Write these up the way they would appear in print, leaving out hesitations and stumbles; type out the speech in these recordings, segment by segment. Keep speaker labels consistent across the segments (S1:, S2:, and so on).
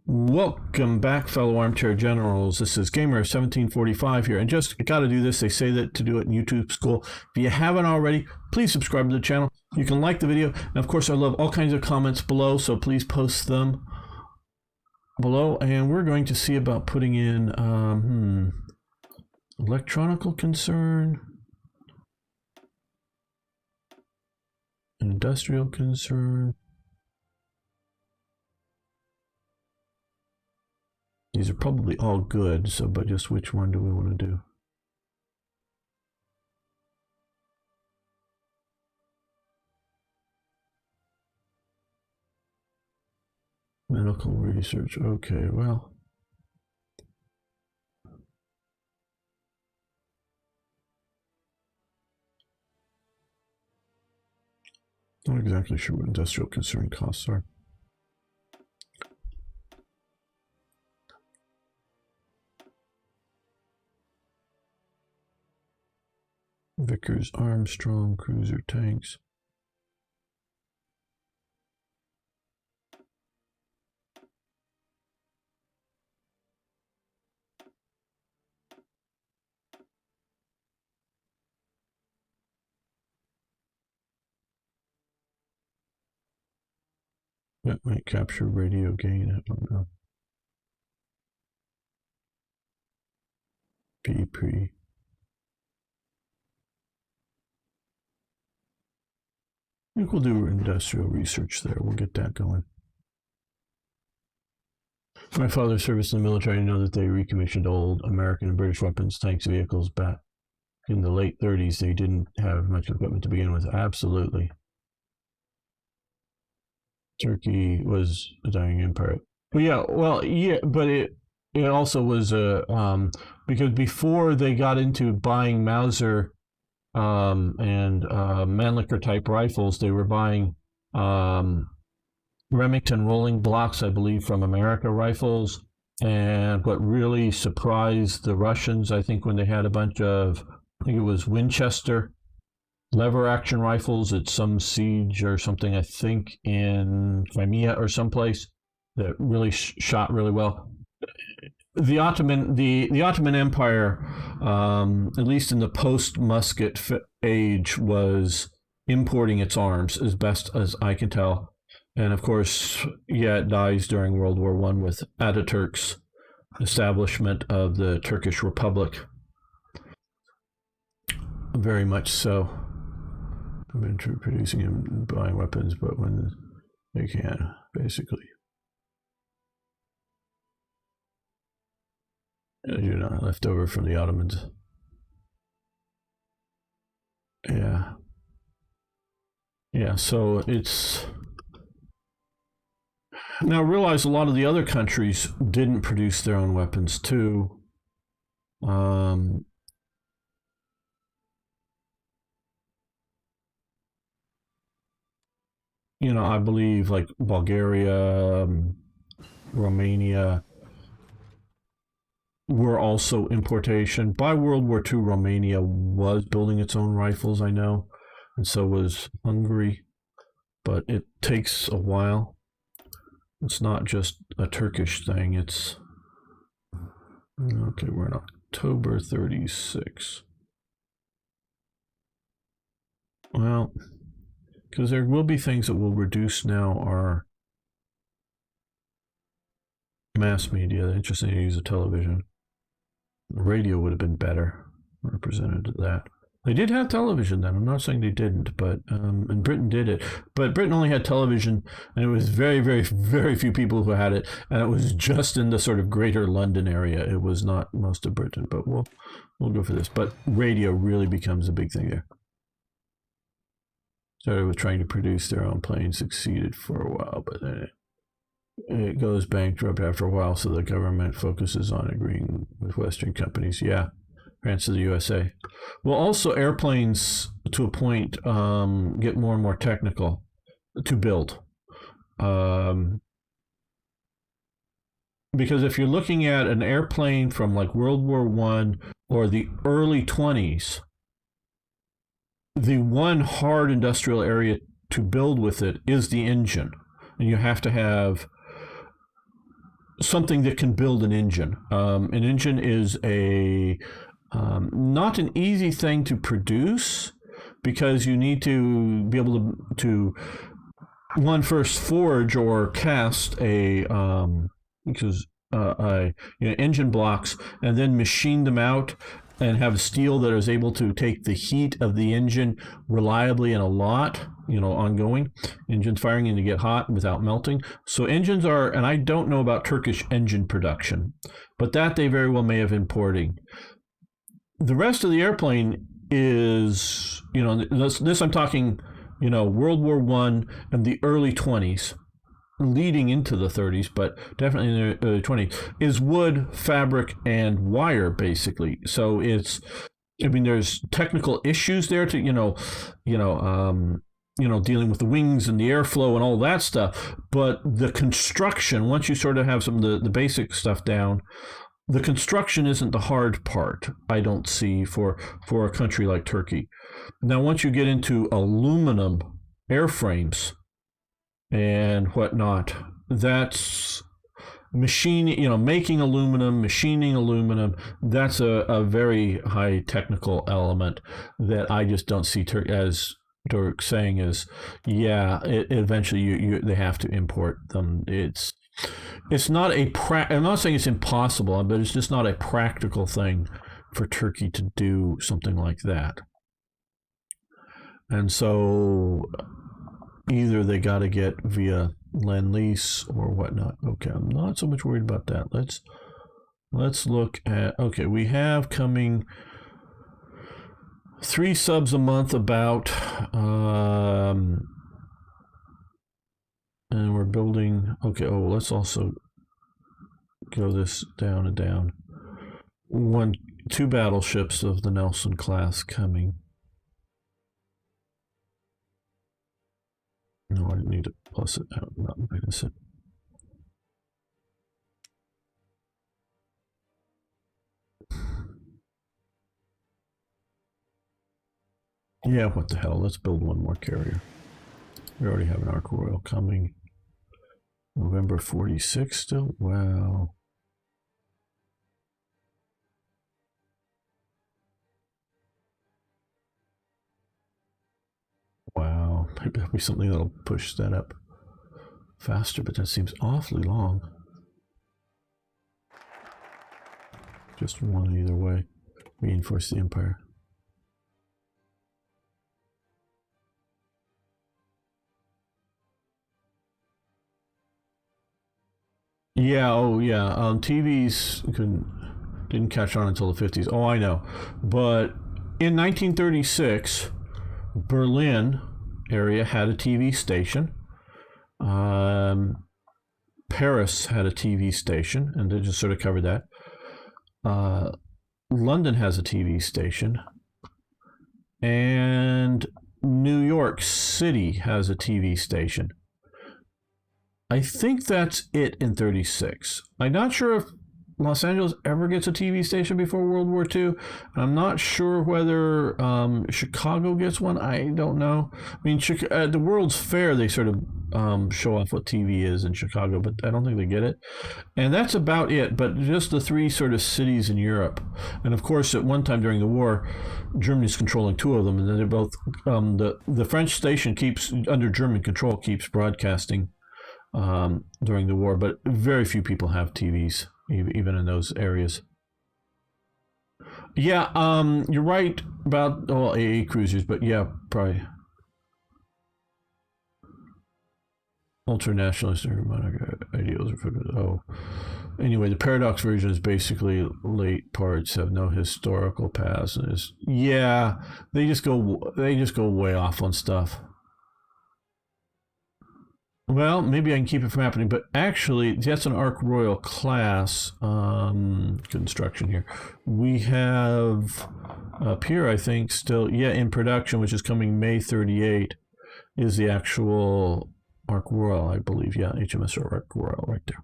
S1: Welcome back, fellow armchair generals. This is Gamer1745 here, and just got to do this. They say that to do it in YouTube school. If you haven't already, please subscribe to the channel. You can like the video, and of course, I love all kinds of comments below, so please post them below. And we're going to see about putting in electronical concern, industrial concern. These are probably all good, so but just which one do we want to do? Medical research. Okay, well. Not exactly sure what industrial concern costs are. Vickers, Armstrong, cruiser tanks. That might capture radio gain, I don't know. PP. I think we'll do industrial research there. We'll get that going. My father served in the military. I know that they recommissioned old American and British weapons, tanks, vehicles back in the late 30s. They didn't have much equipment to begin with. Absolutely. Turkey was a dying empire. But yeah, well, yeah, but it also was because before they got into buying Mauser and Mannlicher type rifles, they were buying Remington rolling blocks, I believe, from America Rifles. And what really surprised the Russians, I think, when they had a bunch of, I think it was Winchester lever action rifles at some siege or something, I think in Crimea or someplace, that really shot really well. The Ottoman Empire, at least in the post-musket age, was importing its arms as best as I can tell. And of course, yeah, it dies during World War I with Ataturk's establishment of the Turkish Republic. Very much so. I've been producing and buying weapons, but when they can, basically. You're not left over from the Ottomans. Yeah. Yeah, so it's... Now realize a lot of the other countries didn't produce their own weapons too. You know, I believe like Bulgaria, Romania were also importation. By World War II, Romania was building its own rifles, I know, and so was Hungary, but it takes a while. It's not just a Turkish thing, it's... Okay, we're in October 36. Well, because there will be things that will reduce now our mass media. Interesting to use a television. The radio would have been better represented to that. They did have television then. I'm not saying they didn't, but and Britain did it. But Britain only had television, and it was very, very, very few people who had it, and it was just in the sort of greater London area. It was not most of Britain, but we'll go for this. But radio really becomes a big thing there. Started with trying to produce their own planes, succeeded for a while, but then it goes bankrupt after a while, so the government focuses on agreeing with Western companies. Yeah, France to the USA. Well, also airplanes, to a point, get more and more technical to build. Because if you're looking at an airplane from like World War I or the early 20s, the one hard industrial area to build with it is the engine. And you have to have something that can build an engine. An engine is a not an easy thing to produce because you need to be able to one first forge or cast engine blocks and then machine them out and have steel that is able to take the heat of the engine reliably and a lot, ongoing. Engines firing and to get hot without melting. So engines are, and I don't know about Turkish engine production, but that they very well may have importing. The rest of the airplane is, this I'm talking, World War I and the early 20s, leading into the 30s, but definitely in the early 20s, is wood, fabric, and wire, basically. So there's technical issues there to, dealing with the wings and the airflow and all that stuff. But the construction, once you sort of have some of the basic stuff down, the construction isn't the hard part, I don't see, for a country like Turkey. Now, once you get into aluminum airframes and whatnot, that's making aluminum, machining aluminum, that's a very high technical element that I just don't see as Dirk saying is, eventually they have to import them. It's not I'm not saying it's impossible, but it's just not a practical thing for Turkey to do something like that. And so either they got to get via Lend-Lease or whatnot. Okay, I'm not so much worried about that. Let's look at, okay, we have coming 3 subs a month about, and we're building, let's also go this down and down. 2 battleships of the Nelson class coming. No, I didn't need to plus it out, not minus it. Yeah, what the hell? Let's build one more carrier. We already have an Ark Royal coming. November 46 still? Wow. Wow. Maybe there'll be something that'll push that up faster, but that seems awfully long. Just one either way. Reinforce the Empire. Yeah, TVs didn't catch on until the 50s. Oh, I know. But in 1936, Berlin area had a TV station. Paris had a TV station, and they just sort of covered that. London has a TV station. And New York City has a TV station. I think that's it in 36. I'm not sure if Los Angeles ever gets a TV station before World War II. I'm not sure whether Chicago gets one. I don't know. I mean, at the World's Fair, they sort of show off what TV is in Chicago, but I don't think they get it. And that's about it, but just the 3 sort of cities in Europe. And of course, at one time during the war, Germany's controlling 2 of them, and then they're both, the French station keeps, under German control, keeps broadcasting during the war, but very few people have TVs, even in those areas. Yeah, you're right about AA cruisers, but yeah, probably ultra-nationalist ideals. Anyway, the Paradox version is basically late parts have no historical past, and they just go way off on stuff. Well, maybe I can keep it from happening, but actually, that's an Ark Royal class construction here. We have up here, I think, still, in production, which is coming May 38, is the actual Ark Royal, I believe. Yeah, HMS Ark Royal right there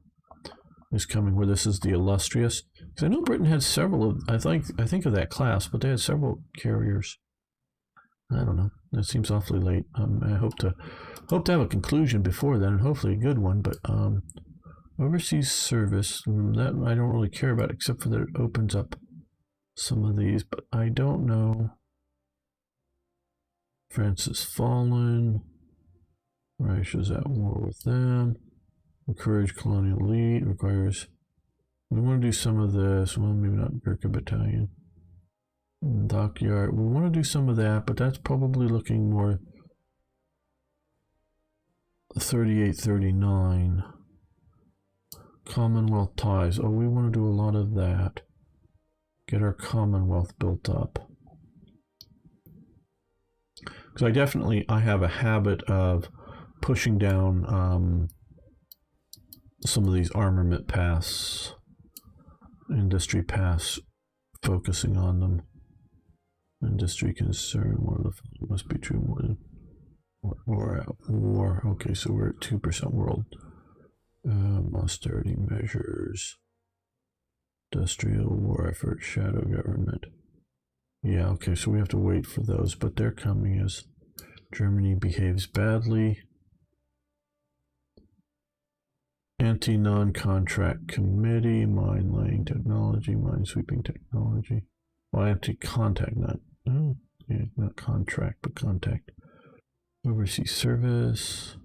S1: is coming, where this is the Illustrious. Because I know Britain had several of, I think of that class, but they had several carriers. I don't know. That seems awfully late. I hope to have a conclusion before then, and hopefully a good one. But Overseas service, that I don't really care about, except for that it opens up some of these, but I don't know. France has fallen. Russia's at war with them. Encourage colonial elite. Requires. We want to do some of this. Well, maybe not Gurkha Battalion. Dockyard. We want to do some of that, but that's probably looking more 38, 39. Commonwealth ties. Oh, we want to do a lot of that. Get our Commonwealth built up. Because I have a habit of pushing down some of these armament paths, industry paths, focusing on them. Industry concern, more of the must be true more than we're at war. Okay, so we're at 2% world. Austerity measures, industrial war effort, shadow government. Yeah, okay, so we have to wait for those, but they're coming as Germany behaves badly. Anti-non-contract committee, mine laying technology, mine sweeping technology. Well, anti-contact, not contract, but contact. Overseas service.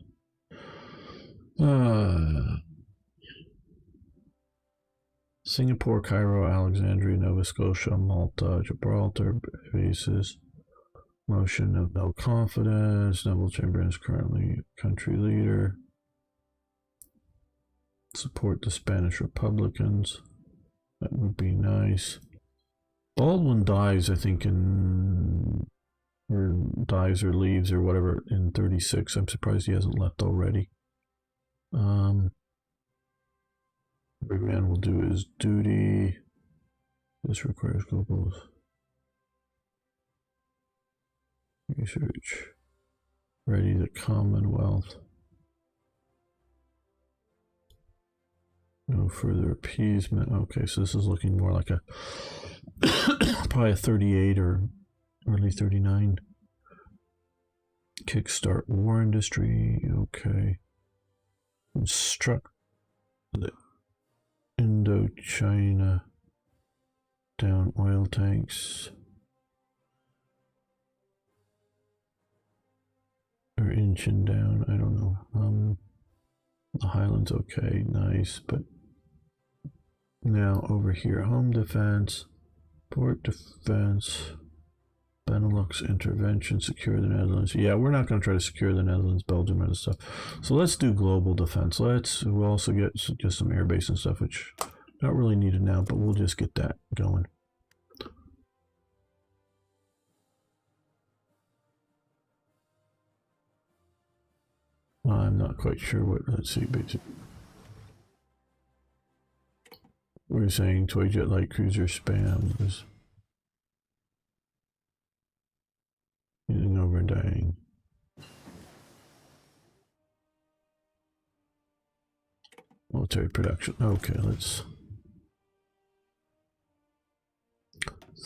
S1: Singapore, Cairo, Alexandria, Nova Scotia, Malta, Gibraltar bases. Motion of no confidence. Neville Chamberlain is currently country leader. Support the Spanish Republicans. That would be nice. Baldwin dies, I think, or dies or leaves or whatever in 36. I'm surprised he hasn't left already. Every man will do his duty. This requires global research. Ready the Commonwealth. No further appeasement. Okay, so this is looking more like a probably a 38 or early 39. Kickstart war industry. Okay. Instruct the Indochina. Down oil tanks. Or inching down. I don't know. The Highlands, okay, nice, but now over here, home defense, port defense, Benelux intervention, secure the Netherlands. Yeah, we're not going to try to secure the Netherlands, Belgium, and stuff. So let's do global defense. We'll also get just some airbase and stuff, which not really needed now, but we'll just get that going. I'm not quite sure what, let's see, basic. We're saying toy jet light cruiser spam is using over and dying. Military production. Okay, let's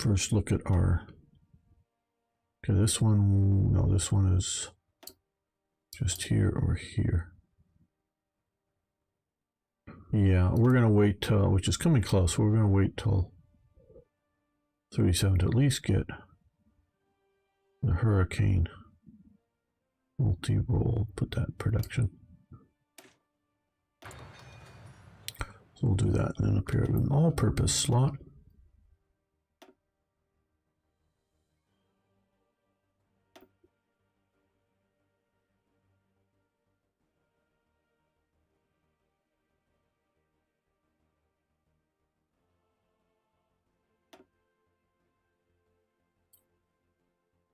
S1: first look at our. Okay, this one, no, this one is just here or here. Yeah, we're going to wait till, which is coming close, we're going to wait till 37 to at least get the Hurricane multi-role, put that in production. So we'll do that, and then up here an all-purpose slot.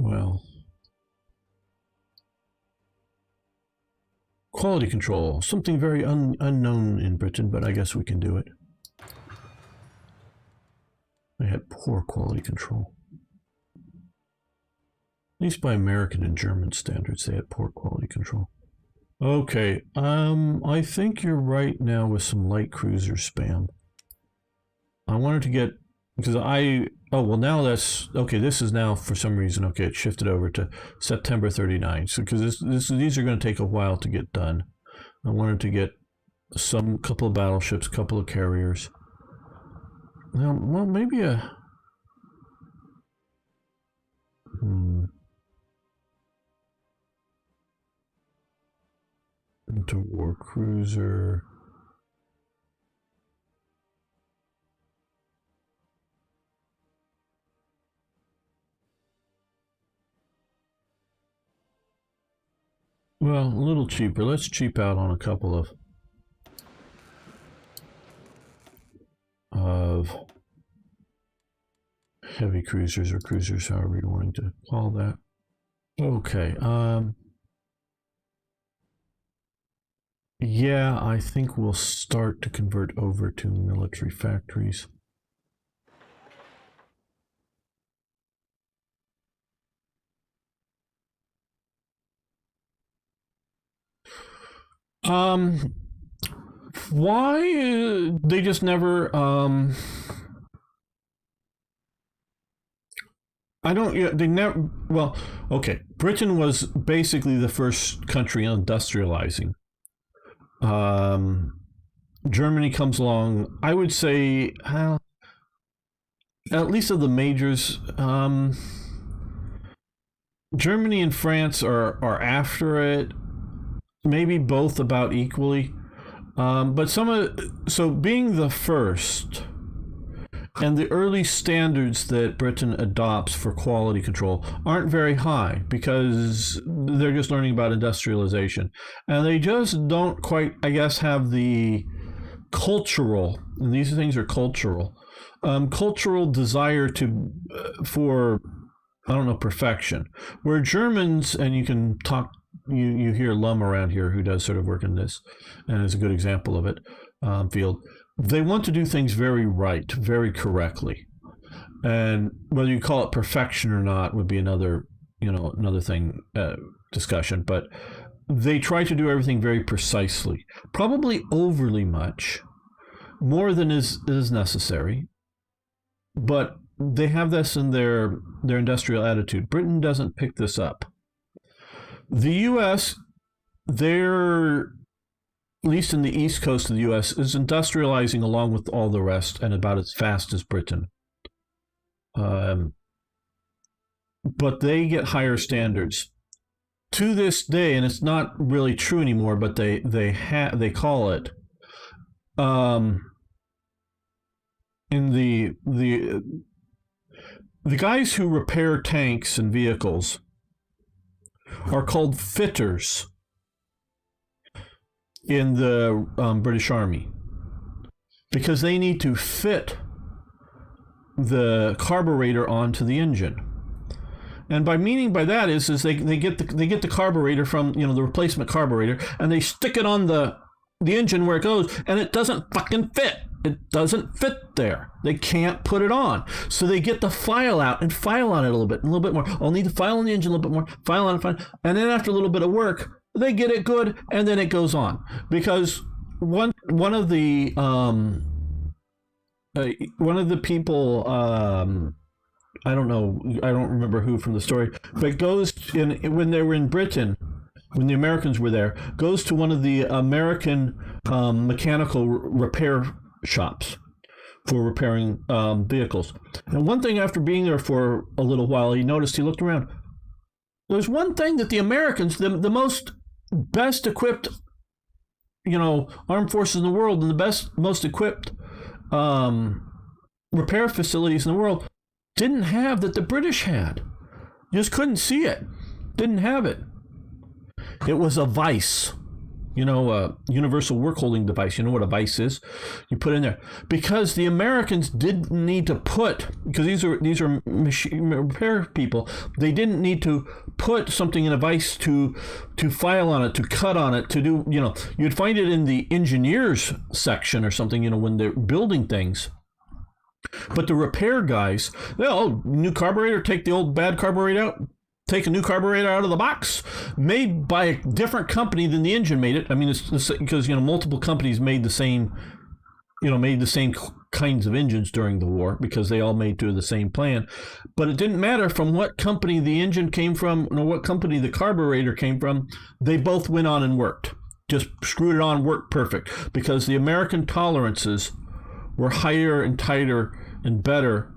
S1: Well, quality control, something very unknown in Britain, but I guess we can do it. They had poor quality control. At least by American and German standards, they had poor quality control. Okay, I think you're right now with some light cruiser spam. I wanted to get, because oh, well now that's, okay, this is now for some reason, okay, it shifted over to September 39. So, because these are going to take a while to get done. I wanted to get some couple of battleships, couple of carriers. Well, maybe a interwar cruiser. Well, a little cheaper. Let's cheap out on a couple of heavy cruisers or cruisers, however you're wanting to call that. Okay. Yeah, I think we'll start to convert over to military factories. Why they just never I don't. Yeah, they never. Well, okay. Britain was basically the first country industrializing. Germany comes along. I would say, at least of the majors, Germany and France are after it. Maybe both about equally. But so being the first. And the early standards that Britain adopts for quality control aren't very high because they're just learning about industrialization. And they just don't quite, I guess, have the cultural, and these things are cultural desire for, I don't know, perfection. Where Germans, and you can talk, you hear Lum around here who does sort of work in this and is a good example of it, field. They want to do things very right, very correctly. And whether you call it perfection or not would be another thing, discussion. But they try to do everything very precisely, probably overly much, more than is necessary. But they have this in their industrial attitude. Britain doesn't pick this up. The U.S., they're, at least in the east coast of the U.S., is industrializing along with all the rest and about as fast as Britain. But they get higher standards. To this day, and it's not really true anymore, but they call it, in the guys who repair tanks and vehicles are called fitters in the British Army, because they need to fit the carburetor onto the engine. And by that is they get the carburetor from, the replacement carburetor, and they stick it on the engine where it goes, and it doesn't fucking fit. It doesn't fit there. They can't put it on. So they get the file out and file on it a little bit more. I'll need to file on the engine a little bit more, file on it, and then after a little bit of work, they get it good, and then it goes on. Because one of the people, I don't remember who from the story, but goes when they were in Britain, when the Americans were there, goes to one of the American mechanical repair shops for repairing vehicles. And one thing, after being there for a little while, he looked around. There's one thing that the Americans, the most best equipped, armed forces in the world, and the most equipped repair facilities in the world, didn't have, that the British had. You just couldn't see it. Didn't have it. It was a VICE, a universal work holding device. You know what a VICE is? You put in there, because the Americans didn't need to put, because these are machine repair people. They didn't need to put something in a VICE to file on it, to cut on it, to do. You'd find it in the engineers section or something. When they're building things. But the repair guys, new carburetor, take the old bad carburetor out. Take a new carburetor out of the box, made by a different company than the engine made it. I mean, it's because multiple companies made the same kinds of engines during the war, because they all made to the same plan. But it didn't matter from what company the engine came from or what company the carburetor came from. They both went on and worked. just screwed it on, worked perfect, because the American tolerances were higher and tighter and better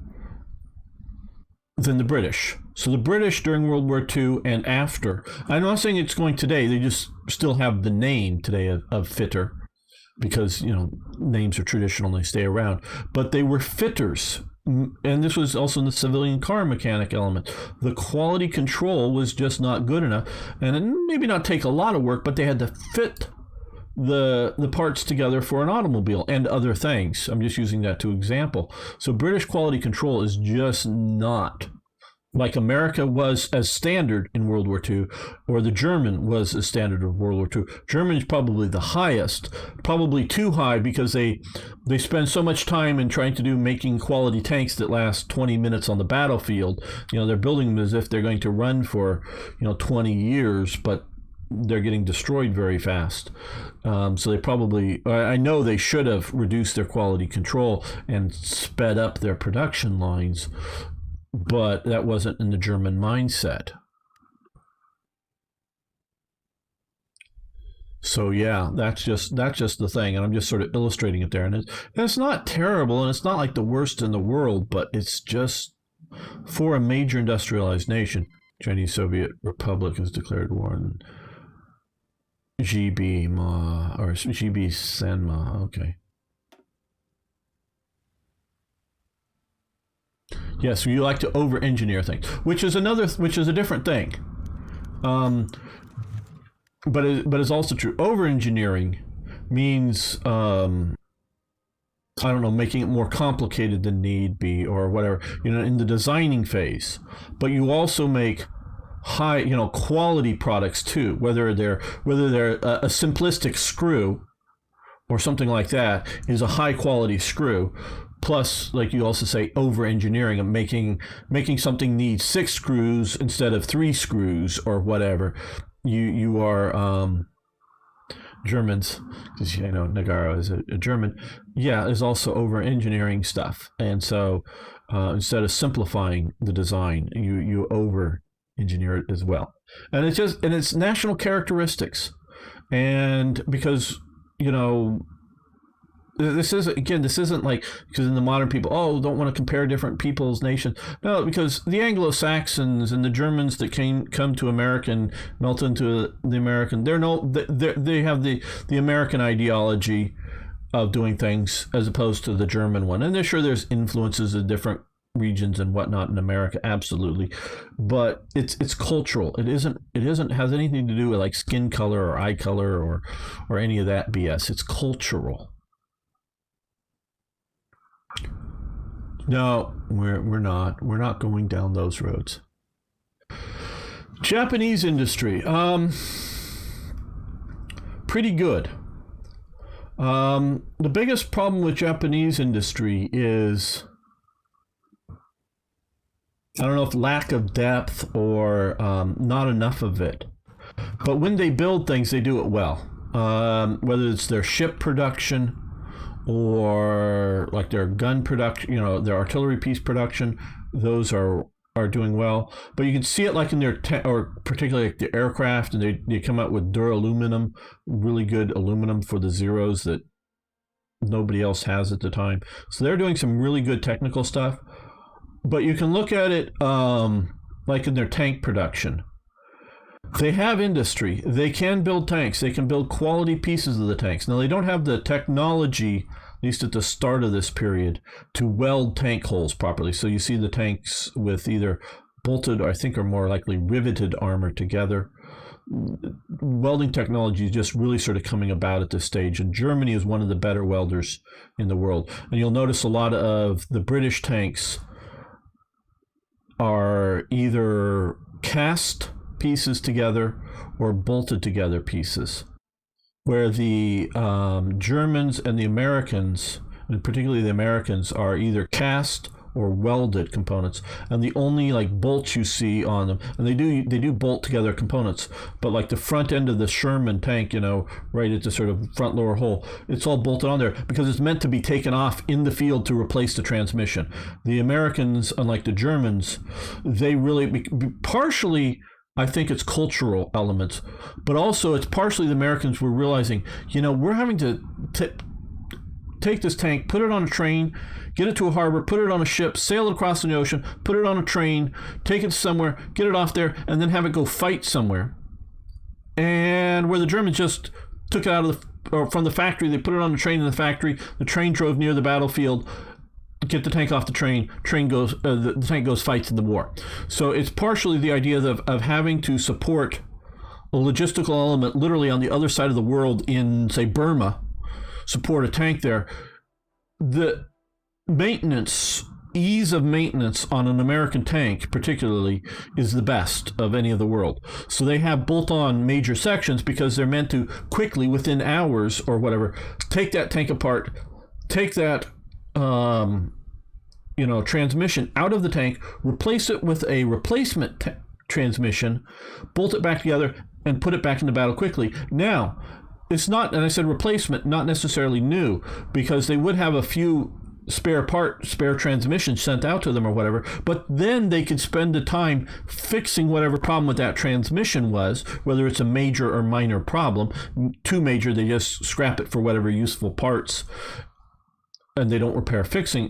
S1: than the British. So the British during World War II and after, I'm not saying it's going today, they just still have the name today of fitter, because, names are traditional and they stay around, but they were fitters. And this was also in the civilian car mechanic element. The quality control was just not good enough, and it maybe not take a lot of work, but they had to fit the parts together for an automobile and other things. I'm just using that to example. So British quality control is just not like America was as standard in World War II, or the German was as standard of World War II. German is probably the highest, probably too high, because they spend so much time in trying to making quality tanks that last 20 minutes on the battlefield. They're building them as if they're going to run for 20 years, but they're getting destroyed very fast. So they probably, I know they should have reduced their quality control and sped up their production lines, but that wasn't in the German mindset. So yeah, that's just the thing, and I'm just sort of illustrating it there. And it's not terrible, and it's not like the worst in the world, but it's just for a major industrialized nation. Chinese Soviet Republic has declared war on GB Senma. Okay. Yes, you like to over-engineer things, which is a different thing. But it's also true. Over-engineering means making it more complicated than need be, or whatever. In the designing phase. But you also make high, quality products too. Whether they're a simplistic screw or something like that is a high quality screw. Plus, like you also say, over-engineering and making something need 6 screws instead of 3 screws or whatever. You are Germans, because Nagaro is a German. Yeah, is also over-engineering stuff, and so instead of simplifying the design, you over-engineer it as well. And it's national characteristics, and because this isn't like, because in the modern people, don't want to compare different people's nations. No, because the Anglo-Saxons and the Germans that come to America and melt into the American, they have the American ideology of doing things as opposed to the German one. And there's influences of different regions and whatnot in America, absolutely, but it's cultural. It isn't has anything to do with like skin color or eye color or any of that BS. It's cultural. No, we're not going down those roads. Japanese industry, pretty good. The biggest problem with Japanese industry is, I don't know if lack of depth or not enough of it. But when they build things, they do it well. Whether it's their ship production or like their gun production, their artillery piece production, those are doing well. But you can see it like in their or particularly like the aircraft, and they come out with duraluminum, really good aluminum for the Zeros that nobody else has at the time. So they're doing some really good technical stuff. But you can look at it like in their tank production. They have industry. They can build tanks. They can build quality pieces of the tanks. Now, they don't have the technology, at least at the start of this period, to weld tank holes properly. So you see the tanks with either bolted, or I think are more likely riveted armor together. Welding technology is just really sort of coming about at this stage, and Germany is one of the better welders in the world. And you'll notice a lot of the British tanks are either cast pieces together or bolted together pieces, where the Germans and the Americans, and particularly the Americans, are either cast or welded components, and the only like bolts you see on them, and they do bolt together components, but like the front end of the Sherman tank, right at the sort of front lower hole, it's all bolted on there because it's meant to be taken off in the field to replace the transmission. The Americans, unlike the Germans, they really partially I think it's cultural elements, but also it's partially the Americans were realizing, we're having to take this tank, put it on a train, get it to a harbor, put it on a ship, sail it across the ocean, put it on a train, take it somewhere, get it off there, and then have it go fight somewhere. And where the Germans just took it out of from the factory, they put it on the train in the factory, the train drove near the battlefield, get the tank off the train goes, the tank goes, fights in the war. So it's partially the idea of having to support a logistical element literally on the other side of the world in, say, Burma, support a tank there. The ease of maintenance on an American tank particularly is the best of any of the world. So they have bolt-on major sections because they're meant to quickly, within hours or whatever, take that tank apart, take that transmission out of the tank, replace it with a replacement transmission, bolt it back together, and put it back into battle quickly. Now, it's not, and I said replacement, not necessarily new, because they would have a few spare transmissions sent out to them or whatever, but then they could spend the time fixing whatever problem with that transmission was, whether it's a major or minor problem. Too major, they just scrap it for whatever useful parts, and they don't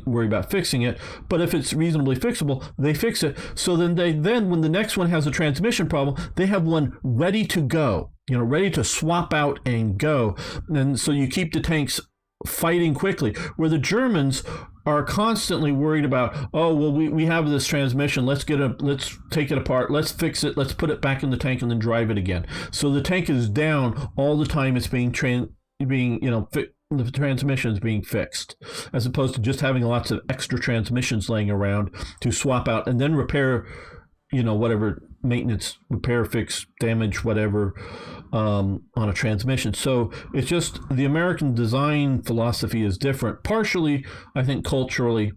S1: worry about fixing it. But if it's reasonably fixable, they fix it. So then when the next one has a transmission problem, they have one ready to go, ready to swap out and go. And so you keep the tanks fighting quickly, where the Germans are constantly worried about, we have this transmission, let's take it apart, let's fix it, let's put it back in the tank and then drive it again. So the tank is down all the time it's being the transmission is being fixed, as opposed to just having lots of extra transmissions laying around to swap out and then repair, whatever maintenance, repair, fix, damage, whatever, on a transmission. So it's just the American design philosophy is different, partially, I think, culturally,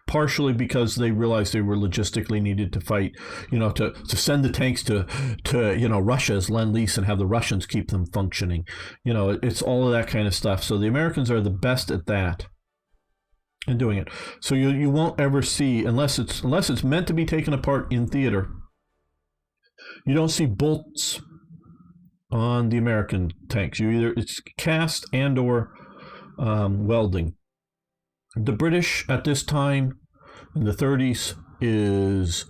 S1: partially because they realized they were logistically needed to fight, to send the tanks to Russia as Lend-Lease and have the Russians keep them functioning. It's all of that kind of stuff. So the Americans are the best at that and doing it. So you won't ever see, unless it's meant to be taken apart in theater, you don't see bolts on the American tanks. It's cast and or welding. The British at this time in the 30s is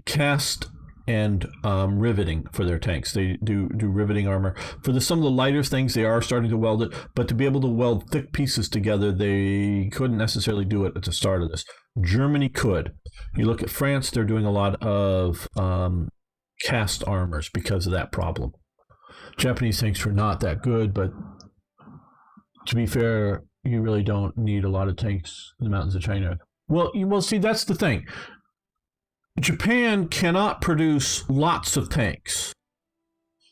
S1: cast and riveting for their tanks. They do riveting armor. For some of the lighter things, they are starting to weld it, but to be able to weld thick pieces together, they couldn't necessarily do it at the start of this. Germany could. You look at France, they're doing a lot of cast armors because of that problem. Japanese tanks were not that good, but to be fair, you really don't need a lot of tanks in the mountains of China. Well, see, that's the thing. Japan cannot produce lots of tanks.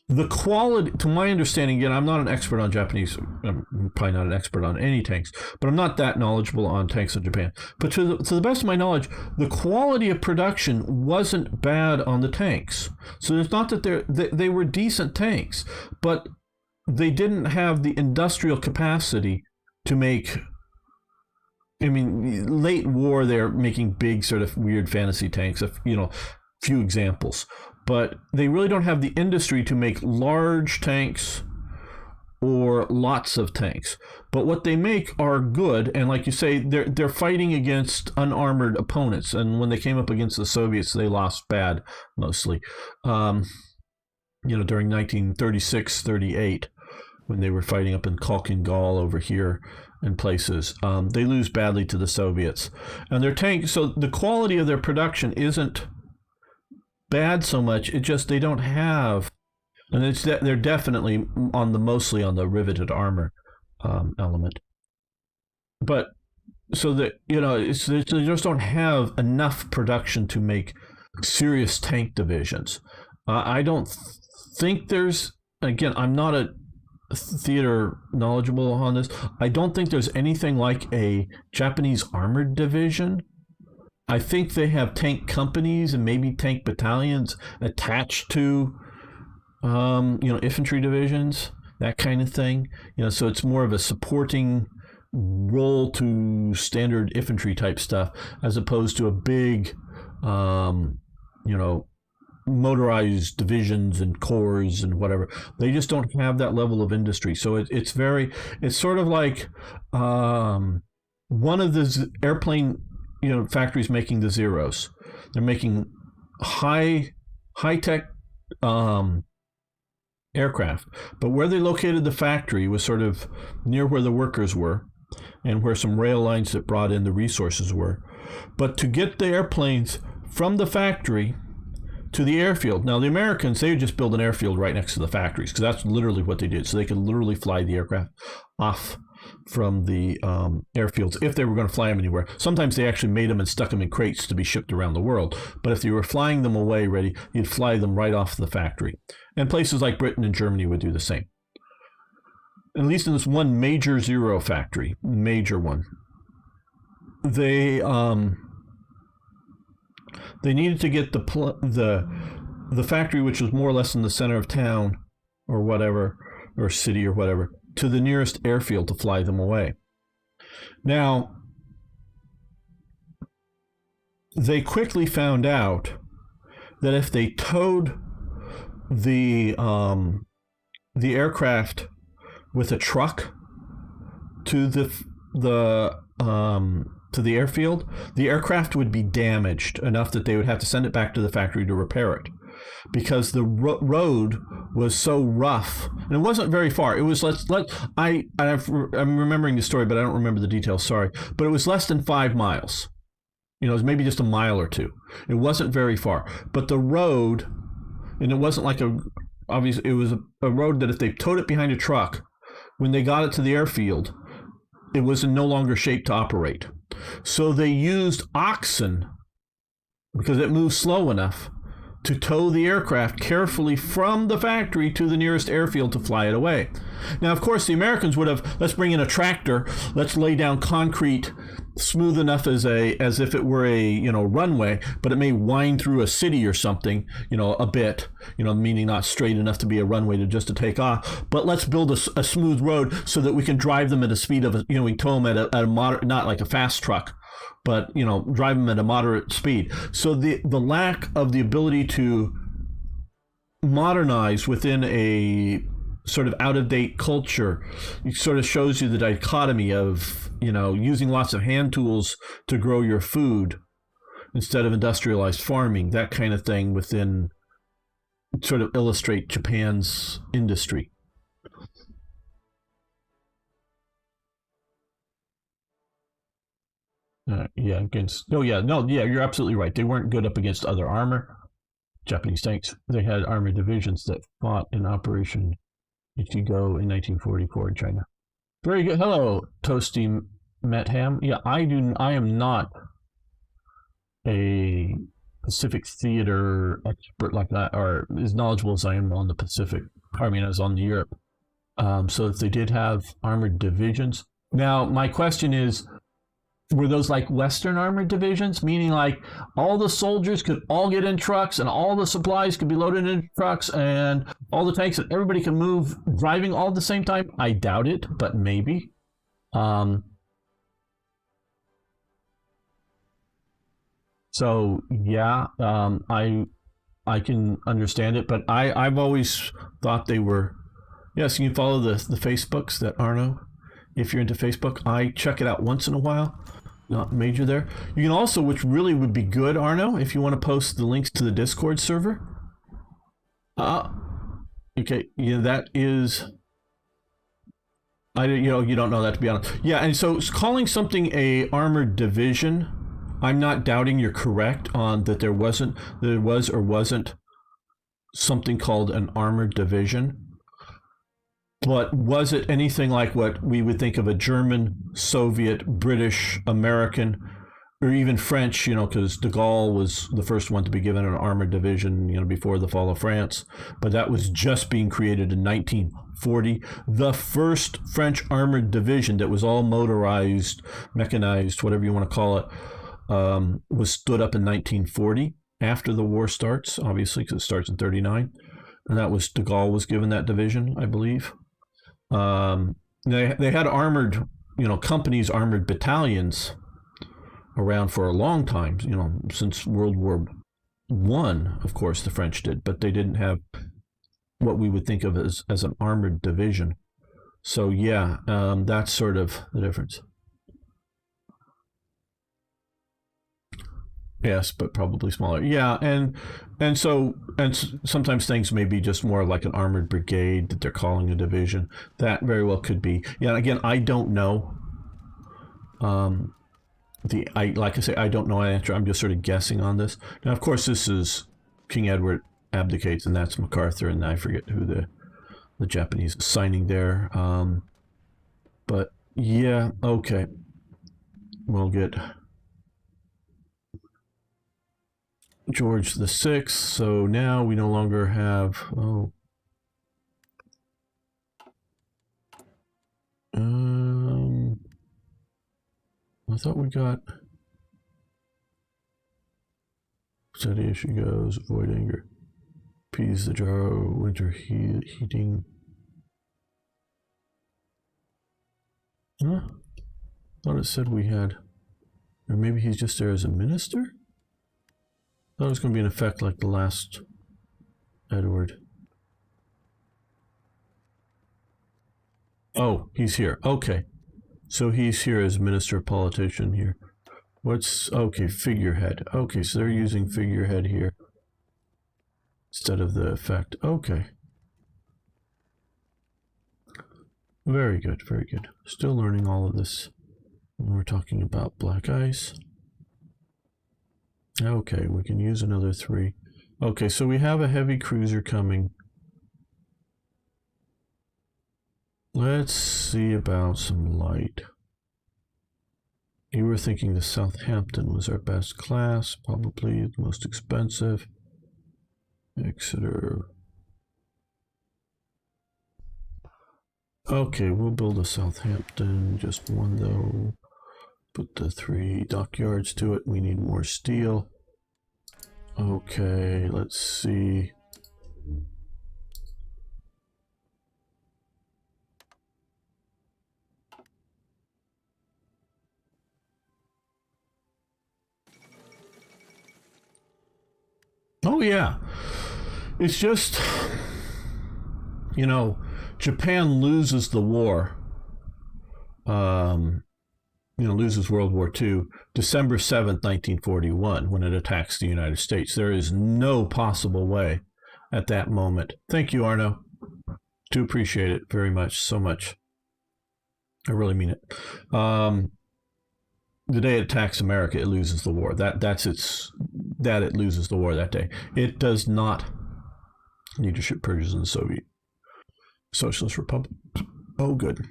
S1: The quality, to my understanding, again, I'm not an expert on Japanese, I'm probably not an expert on any tanks, but I'm not that knowledgeable on tanks in Japan. But to the best of my knowledge, the quality of production wasn't bad on the tanks. So it's not that they were decent tanks, but they didn't have the industrial capacity to make. I mean, late war, they're making big sort of weird fantasy tanks, few examples. But they really don't have the industry to make large tanks or lots of tanks. But what they make are good, and like you say, they're fighting against unarmored opponents. And when they came up against the Soviets, they lost bad, mostly. During 1936, 38, when they were fighting up in Khalkhin Gol over here and places, they lose badly to the Soviets. And their tanks, so the quality of their production isn't bad so much, it just they don't have, and they're definitely mostly on the riveted armor element. But so that they just don't have enough production to make serious tank divisions. I don't think there's, again, I'm not a theater knowledgeable on this. I don't think there's anything like a Japanese armored division. I think they have tank companies and maybe tank battalions attached to, infantry divisions, that kind of thing. So it's more of a supporting role to standard infantry type stuff, as opposed to a big motorized divisions and corps and whatever. They just don't have that level of industry. So it's sort of like one of the airplane factories making the Zeros. They're making high tech aircraft, but where they located the factory was sort of near where the workers were and where some rail lines that brought in the resources were. But to get the airplanes from the factory to the airfield. Now, the Americans, they would just build an airfield right next to the factories because that's literally what they did. So they could literally fly the aircraft off from the airfields if they were going to fly them anywhere. Sometimes they actually made them and stuck them in crates to be shipped around the world. But if you were flying them away ready, you'd fly them right off the factory. And places like Britain and Germany would do the same. At least in this one major Zero factory, major one, they needed to get the factory, which was more or less in the center of town or whatever, or city or whatever, to the nearest airfield to fly them away. Now, they quickly found out that if they towed the aircraft with a truck to the airfield, the aircraft would be damaged enough that they would have to send it back to the factory to repair it, because the road was so rough, and it wasn't very far. It was I'm remembering the story, but I don't remember the details. Sorry, but it was less than 5 miles. It was maybe just a mile or two. It wasn't very far, but the road, and it wasn't like obviously it was a road that if they towed it behind a truck, when they got it to the airfield, it was in no longer shape to operate. So they used oxen, because it moved slow enough, to tow the aircraft carefully from the factory to the nearest airfield to fly it away. Now, of course, the Americans would have, let's bring in a tractor, let's lay down concrete smooth enough as if it were a runway, but it may wind through a city or something, a bit, meaning not straight enough to be a runway to take off. But let's build a smooth road so that we can drive them at a speed of we can tow them at a moderate, not like a fast truck, but drive them at a moderate speed. So the lack of the ability to modernize within a sort of out-of-date culture, it sort of shows you the dichotomy of using lots of hand tools to grow your food instead of industrialized farming, that kind of thing, within sort of illustrate Japan's industry. You're absolutely right. They weren't good up against other armor. Japanese tanks. They had armored divisions that fought in Operation Ichigo in 1944 in China. Very good. Hello, Toasty Metham. Yeah, I am not a Pacific theater expert like that, or as knowledgeable as I am on the Pacific. I mean, I was on the Europe. So if they did have armored divisions. Now, my question is, were those like Western armored divisions, meaning like all the soldiers could all get in trucks and all the supplies could be loaded in trucks and all the tanks and everybody can move driving all at the same time? I doubt it, but maybe. So yeah, I can understand it, but I've always thought they were. Yes, you can follow the Facebooks that Arno. If you're into Facebook, I check it out once in a while. Not major there. You can also, which really would be good, Arno, if you want to post the links to the Discord server. Okay, yeah, that is. You don't know that, to be honest. Yeah, and so calling something a armored division, I'm not doubting you're correct on that. There was or wasn't something called an armored division. But was it anything like what we would think of a German, Soviet, British, American, or even French, because de Gaulle was the first one to be given an armored division, before the fall of France. But that was just being created in 1940. The first French armored division that was all motorized, mechanized, whatever you want to call it, was stood up in 1940 after the war starts, obviously, because it starts in 39. And that was, de Gaulle was given that division, I believe. They had armored, companies, armored battalions around for a long time, since World War one, of course, the French did, but they didn't have what we would think of as an armored division. So yeah, that's sort of the difference. Yes, but probably smaller. Yeah, and sometimes things may be just more like an armored brigade that they're calling a division. That very well could be. Yeah, again, I don't know. Like I say, I don't know an answer. I'm just sort of guessing on this. Now, of course, this is King Edward abdicates, and that's MacArthur, and I forget who the Japanese is signing there. But yeah, okay, we'll get George the Sixth. So now we no longer have I thought we got steady as she goes, avoid anger, appease the jar, winter heating. Huh? Thought it said we had, or maybe he's just there as a minister? Thought it was going to be an effect like the last Edward. Oh, he's here. Okay. So he's here as minister politician here. What's, okay, figurehead. Okay, so they're using figurehead here instead of the effect. Okay. Very good, very good. Still learning all of this when we're talking about black ice. Okay, we can use another 3. Okay, so we have a heavy cruiser coming. Let's see about some light. You were thinking the Southampton was our best class, probably the most expensive. Exeter. Okay, we'll build a Southampton, just one though. Put the 3 dockyards to it. We need more steel. Okay, let's see. Oh yeah, it's just, you know, Japan loses the war, loses World War II, December 7th, 1941, when it attacks the United States. There is no possible way at that moment. Thank you, Arno. Do appreciate it very much, so much. I really mean it. The day it attacks America, it loses the war. It loses the war that day. It does not. Leadership purges in the Soviet Socialist Republic. Oh, good.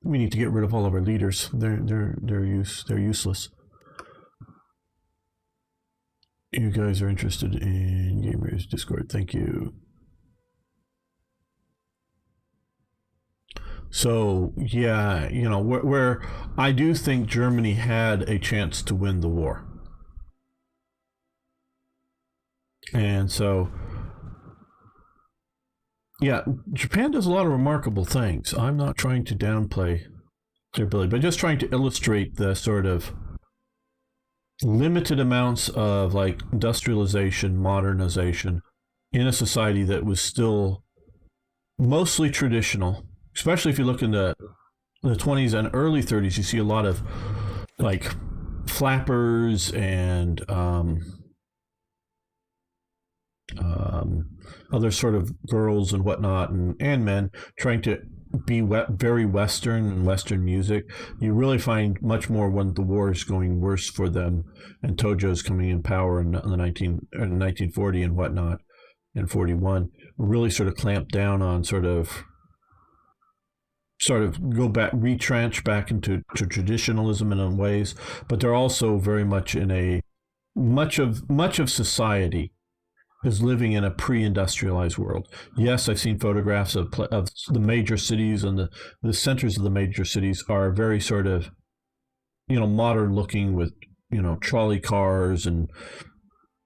S1: We need to get rid of all of our leaders. They're useless. You guys are interested in Gamers Discord. Thank you. So yeah, where I do think Germany had a chance to win the war, and so yeah, Japan does a lot of remarkable things. I'm not trying to downplay their ability, but just trying to illustrate the sort of limited amounts of like industrialization, modernization in a society that was still mostly traditional. Especially if you look in the 20s and early 30s, you see a lot of like flappers and other sort of girls and whatnot, and men trying to be very Western and Western music. You really find much more when the war is going worse for them, and Tojo's coming in power in the 1940 and whatnot, and 41, really sort of clamped down on sort of go back, retrench back into traditionalism in ways, but they're also very much in a much of society is living in a pre-industrialized world. Yes, I've seen photographs of the major cities, and the centers of the major cities are very sort of modern looking with trolley cars and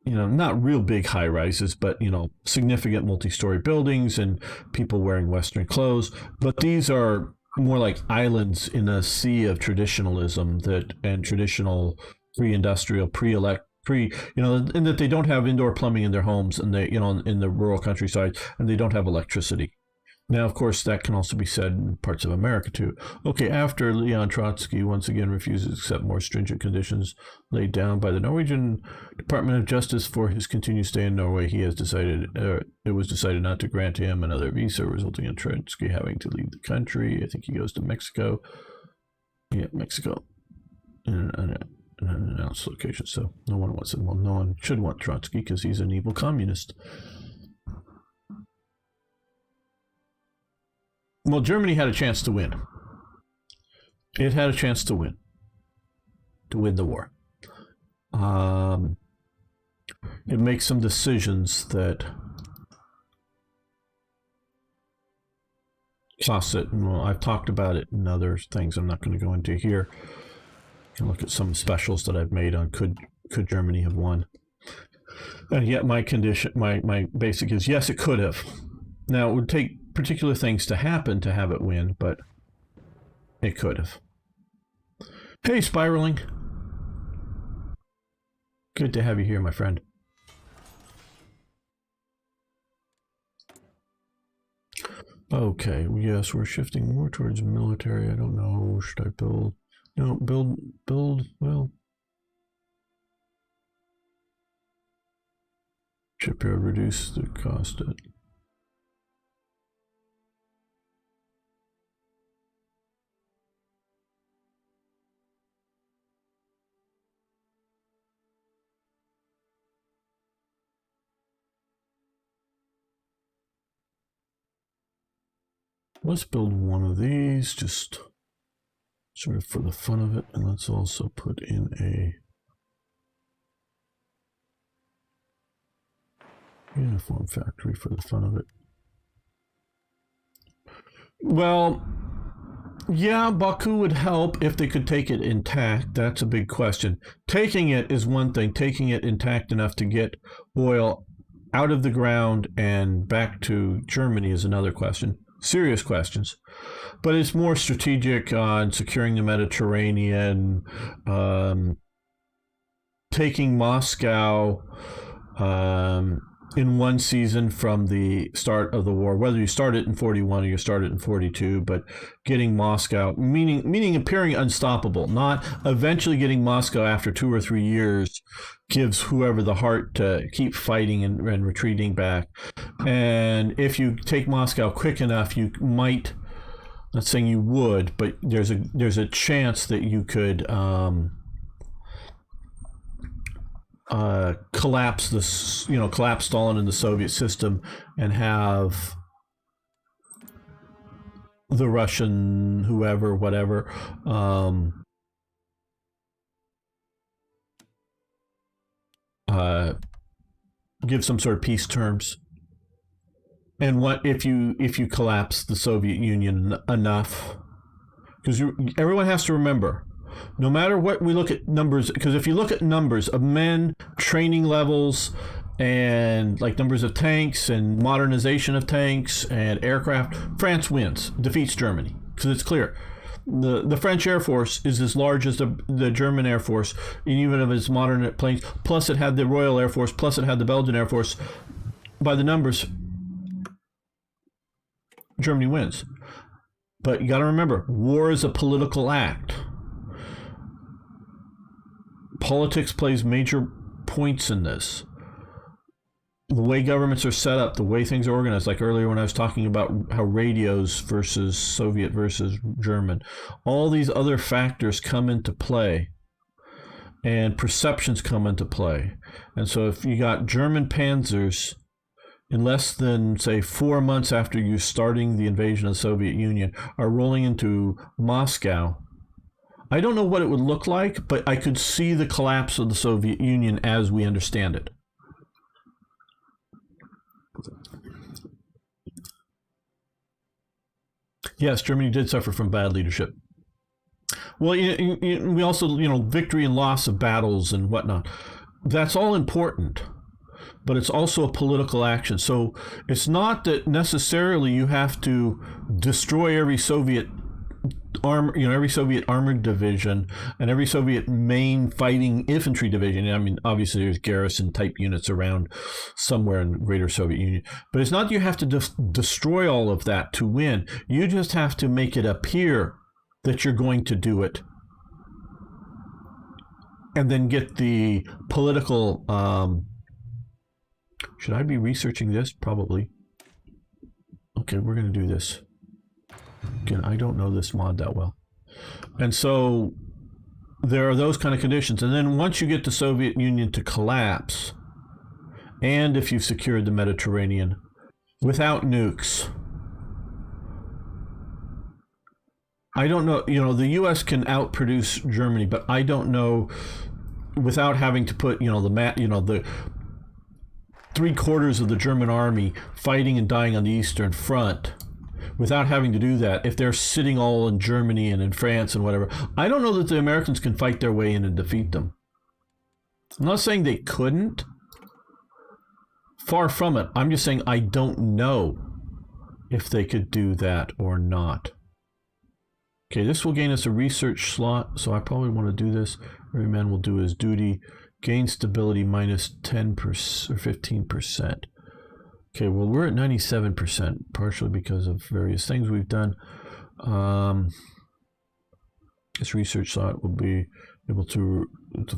S1: not real big high rises, but significant multi-story buildings and people wearing Western clothes. But these are more like islands in a sea of traditionalism and traditional pre-industrial, and that they don't have indoor plumbing in their homes, and they, in the rural countryside, and they don't have electricity. Now, of course, that can also be said in parts of America, too. Okay, after Leon Trotsky once again refuses to accept more stringent conditions laid down by the Norwegian Department of Justice for his continued stay in Norway, it was decided not to grant him another visa, resulting in Trotsky having to leave the country. I think he goes to Mexico. Yeah, Mexico. In an announced location. So no one should want Trotsky because he's an evil communist. Well, Germany had a chance to win. It had a chance to win the war. It makes some decisions that cost it. And, well, I've talked about it in other things I'm not going to go into here. You can look at some specials that I've made on could Germany have won. And yet my basic is yes, it could have. Now, it would take particular things to happen to have it win, but it could have. Hey, Spiraling. Good to have you here, my friend. Okay, yes, we're shifting more towards military. I don't know. Should I build? No, build, well. Shipyard, reduce the cost. Let's build one of these, just sort of for the fun of it, and let's also put in a uniform factory for the fun of it. Well, yeah, Baku would help if they could take it intact. That's a big question. Taking it is one thing. Taking it intact enough to get oil out of the ground and back to Germany is another question. Serious questions. But it's more strategic on securing the Mediterranean, taking Moscow in one season from the start of the war, whether you start it in 41 or you start it in 42, but getting Moscow, meaning appearing unstoppable, not eventually getting Moscow after 2 or 3 years gives whoever the heart to keep fighting and retreating back. And if you take Moscow quick enough, you might, not saying you would, but there's a chance that you could collapse Stalin and the Soviet system and have the Russian whatever give some sort of peace terms. And what if you collapse the Soviet Union enough? Because everyone has to remember, no matter what we look at numbers, because if you look at numbers of men, training levels, and like numbers of tanks and modernization of tanks and aircraft, France wins, defeats Germany, because it's clear. The French Air Force is as large as the German Air Force, even of its modern planes, plus it had the Royal Air Force, plus it had the Belgian Air Force. By the numbers, Germany wins. But you got to remember, war is a political act. Politics plays major points in this. The way governments are set up, the way things are organized, like earlier when I was talking about how radios versus Soviet versus German, all these other factors come into play, and perceptions come into play. And so if you got German panzers in less than, say, 4 months after you starting the invasion of the Soviet Union are rolling into Moscow, I don't know what it would look like, but I could see the collapse of the Soviet Union as we understand it. Yes, Germany did suffer from bad leadership. Well, we also, victory and loss of battles and whatnot. That's all important, but it's also a political action. So it's not that necessarily you have to destroy every Soviet every Soviet armored division and every Soviet main fighting infantry division. I mean, obviously there's garrison type units around somewhere in the greater Soviet Union, but it's not you have to destroy all of that to win. You just have to make it appear that you're going to do it, and then get the political. Should I be researching this? Probably. Okay, we're going to do this. Again, I don't know this mod that well. And so there are those kind of conditions. And then once you get the Soviet Union to collapse, and if you've secured the Mediterranean without nukes, I don't know, the U.S. can outproduce Germany, but I don't know, without having to put, the 3/4 of the German army fighting and dying on the Eastern Front, without having to do that, if they're sitting all in Germany and in France and whatever, I don't know that the Americans can fight their way in and defeat them. I'm not saying they couldn't. Far from it. I'm just saying I don't know if they could do that or not. Okay, this will gain us a research slot, so I probably want to do this. Every man will do his duty. Gain stability minus 10% or 15%. Okay, well, we're at 97%, partially because of various things we've done. This research slot will be able to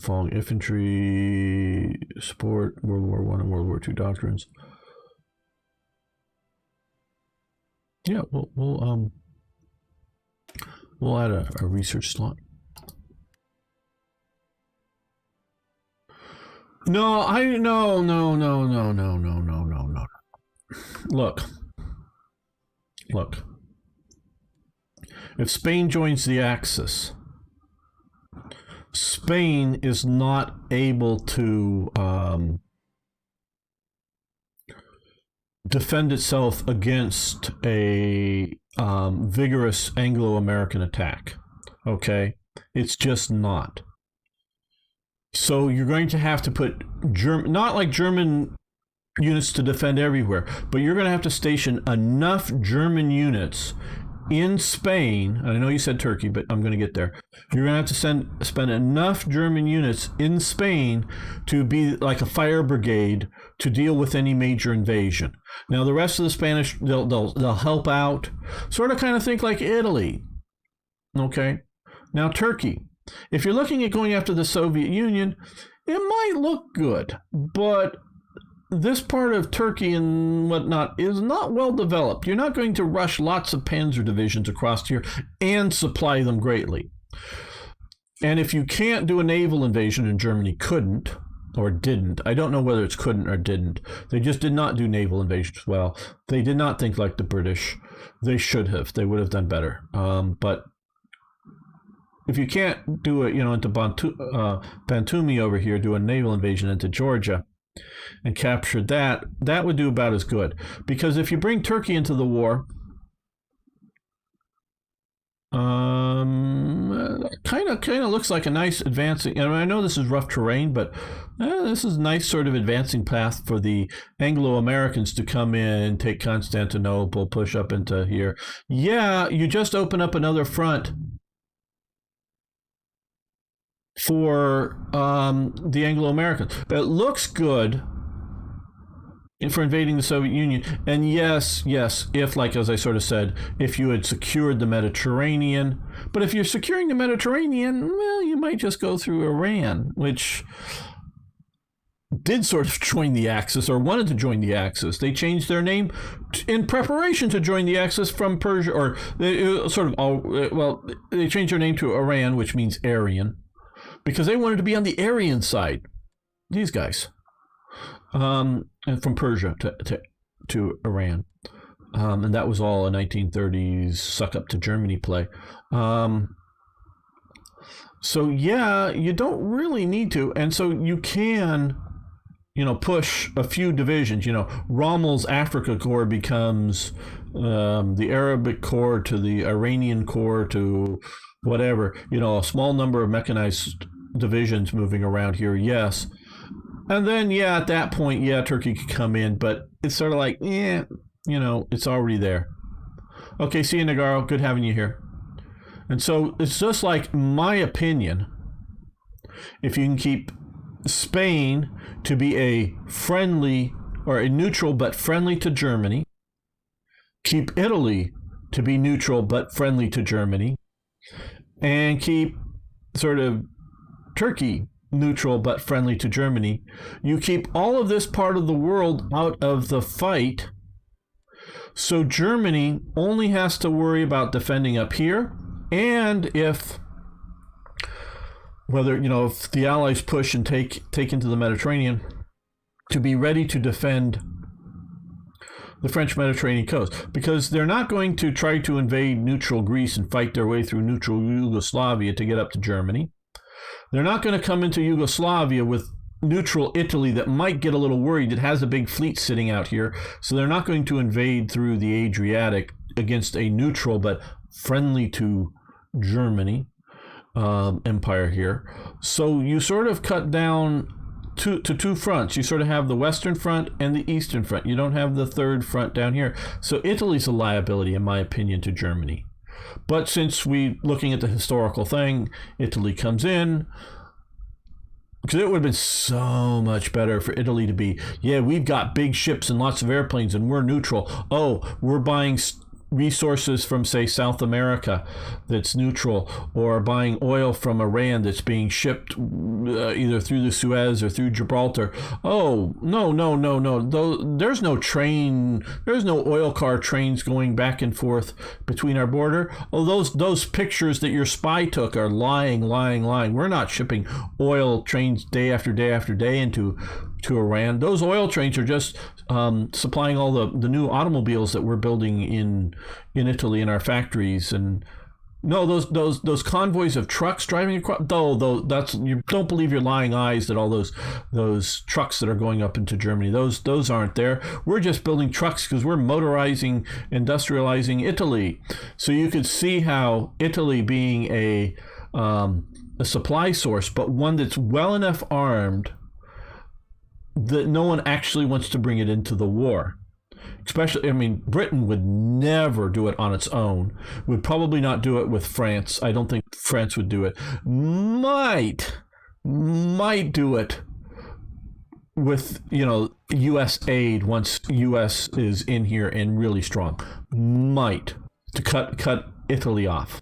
S1: following infantry support, World War I and World War II doctrines. Yeah, we'll add a research slot. No. Look. If Spain joins the Axis, Spain is not able to defend itself against a vigorous Anglo-American attack. Okay? It's just not. So you're going to have to put not like German units to defend everywhere, but you're going to have to station enough German units in Spain. And I know you said Turkey, but I'm going to get there. You're going to have to spend enough German units in Spain to be like a fire brigade to deal with any major invasion. Now the rest of the Spanish, they'll help out, sort of kind of think like Italy. Okay. Now Turkey. If you're looking at going after the Soviet Union, it might look good, but this part of Turkey and whatnot is not well developed. You're not going to rush lots of panzer divisions across here and supply them greatly. And if you can't do a naval invasion, and Germany couldn't or didn't, I don't know whether it's couldn't or didn't. They just did not do naval invasions well. They did not think like the British. They should have. They would have done better. But if you can't do it, into Batumi over here, do a naval invasion into Georgia and capture that, that would do about as good. Because if you bring Turkey into the war, kind of looks like a nice advancing, and I know this is rough terrain, but this is a nice sort of advancing path for the Anglo-Americans to come in, take Constantinople, push up into here. Yeah, you just open up another front for the Anglo-Americans. It looks good for invading the Soviet Union. And yes, if, like as I sort of said, if you had secured the Mediterranean. But if you're securing the Mediterranean, well, you might just go through Iran, which did sort of join the Axis, or wanted to join the Axis. They changed their name in preparation to join the Axis from Persia, or they they changed their name to Iran, which means Aryan, because they wanted to be on the Aryan side, these guys, and from Persia to Iran, and that was all a 1930s suck up to Germany play. So yeah, you don't really need to, and so you can, push a few divisions. Rommel's Africa Corps becomes the Arabic Corps to the Iranian Corps to whatever, a small number of mechanized divisions moving around here, yes. And then, at that point, Turkey could come in, but it's sort of like, it's already there. Okay, see you, Nagaro. Good having you here. And so it's just like, my opinion, if you can keep Spain to be a friendly or a neutral but friendly to Germany, keep Italy to be neutral but friendly to Germany, and keep sort of Turkey neutral but friendly to Germany, you keep all of this part of the world out of the fight. So Germany only has to worry about defending up here, and if the Allies push and take into the Mediterranean, to be ready to defend the French Mediterranean coast, because they're not going to try to invade neutral Greece and fight their way through neutral Yugoslavia to get up to Germany. They're not going to come into Yugoslavia with neutral Italy that might get a little worried. It has a big fleet sitting out here, so they're not going to invade through the Adriatic against a neutral but friendly to Germany empire here. So you sort of cut down to two fronts. You sort of have the Western Front and the Eastern Front. You don't have the third front down here. So Italy's a liability, in my opinion, to Germany. But since looking at the historical thing, Italy comes in, because it would have been so much better for Italy to be, we've got big ships and lots of airplanes and we're neutral. Oh, we're buying resources from, say, South America that's neutral, or buying oil from Iran that's being shipped either through the Suez or through Gibraltar. Oh, no. There's no train, there's no oil car trains going back and forth between our border. Oh, those pictures that your spy took are lying. We're not shipping oil trains day after day after day into Iran. Those oil trains are just supplying all the new automobiles that we're building in Italy in our factories. And no, those convoys of trucks driving across, though that's, you don't believe your lying eyes that all those trucks that are going up into Germany, those aren't there. We're just building trucks because we're industrializing Italy. So you could see how Italy, being a supply source, but one that's well enough armed that no one actually wants to bring it into the war. Especially, Britain would never do it on its own. Would probably not do it with France. I don't think France would do it. Might do it with, U.S. aid once U.S. is in here and really strong. Might, to cut Italy off.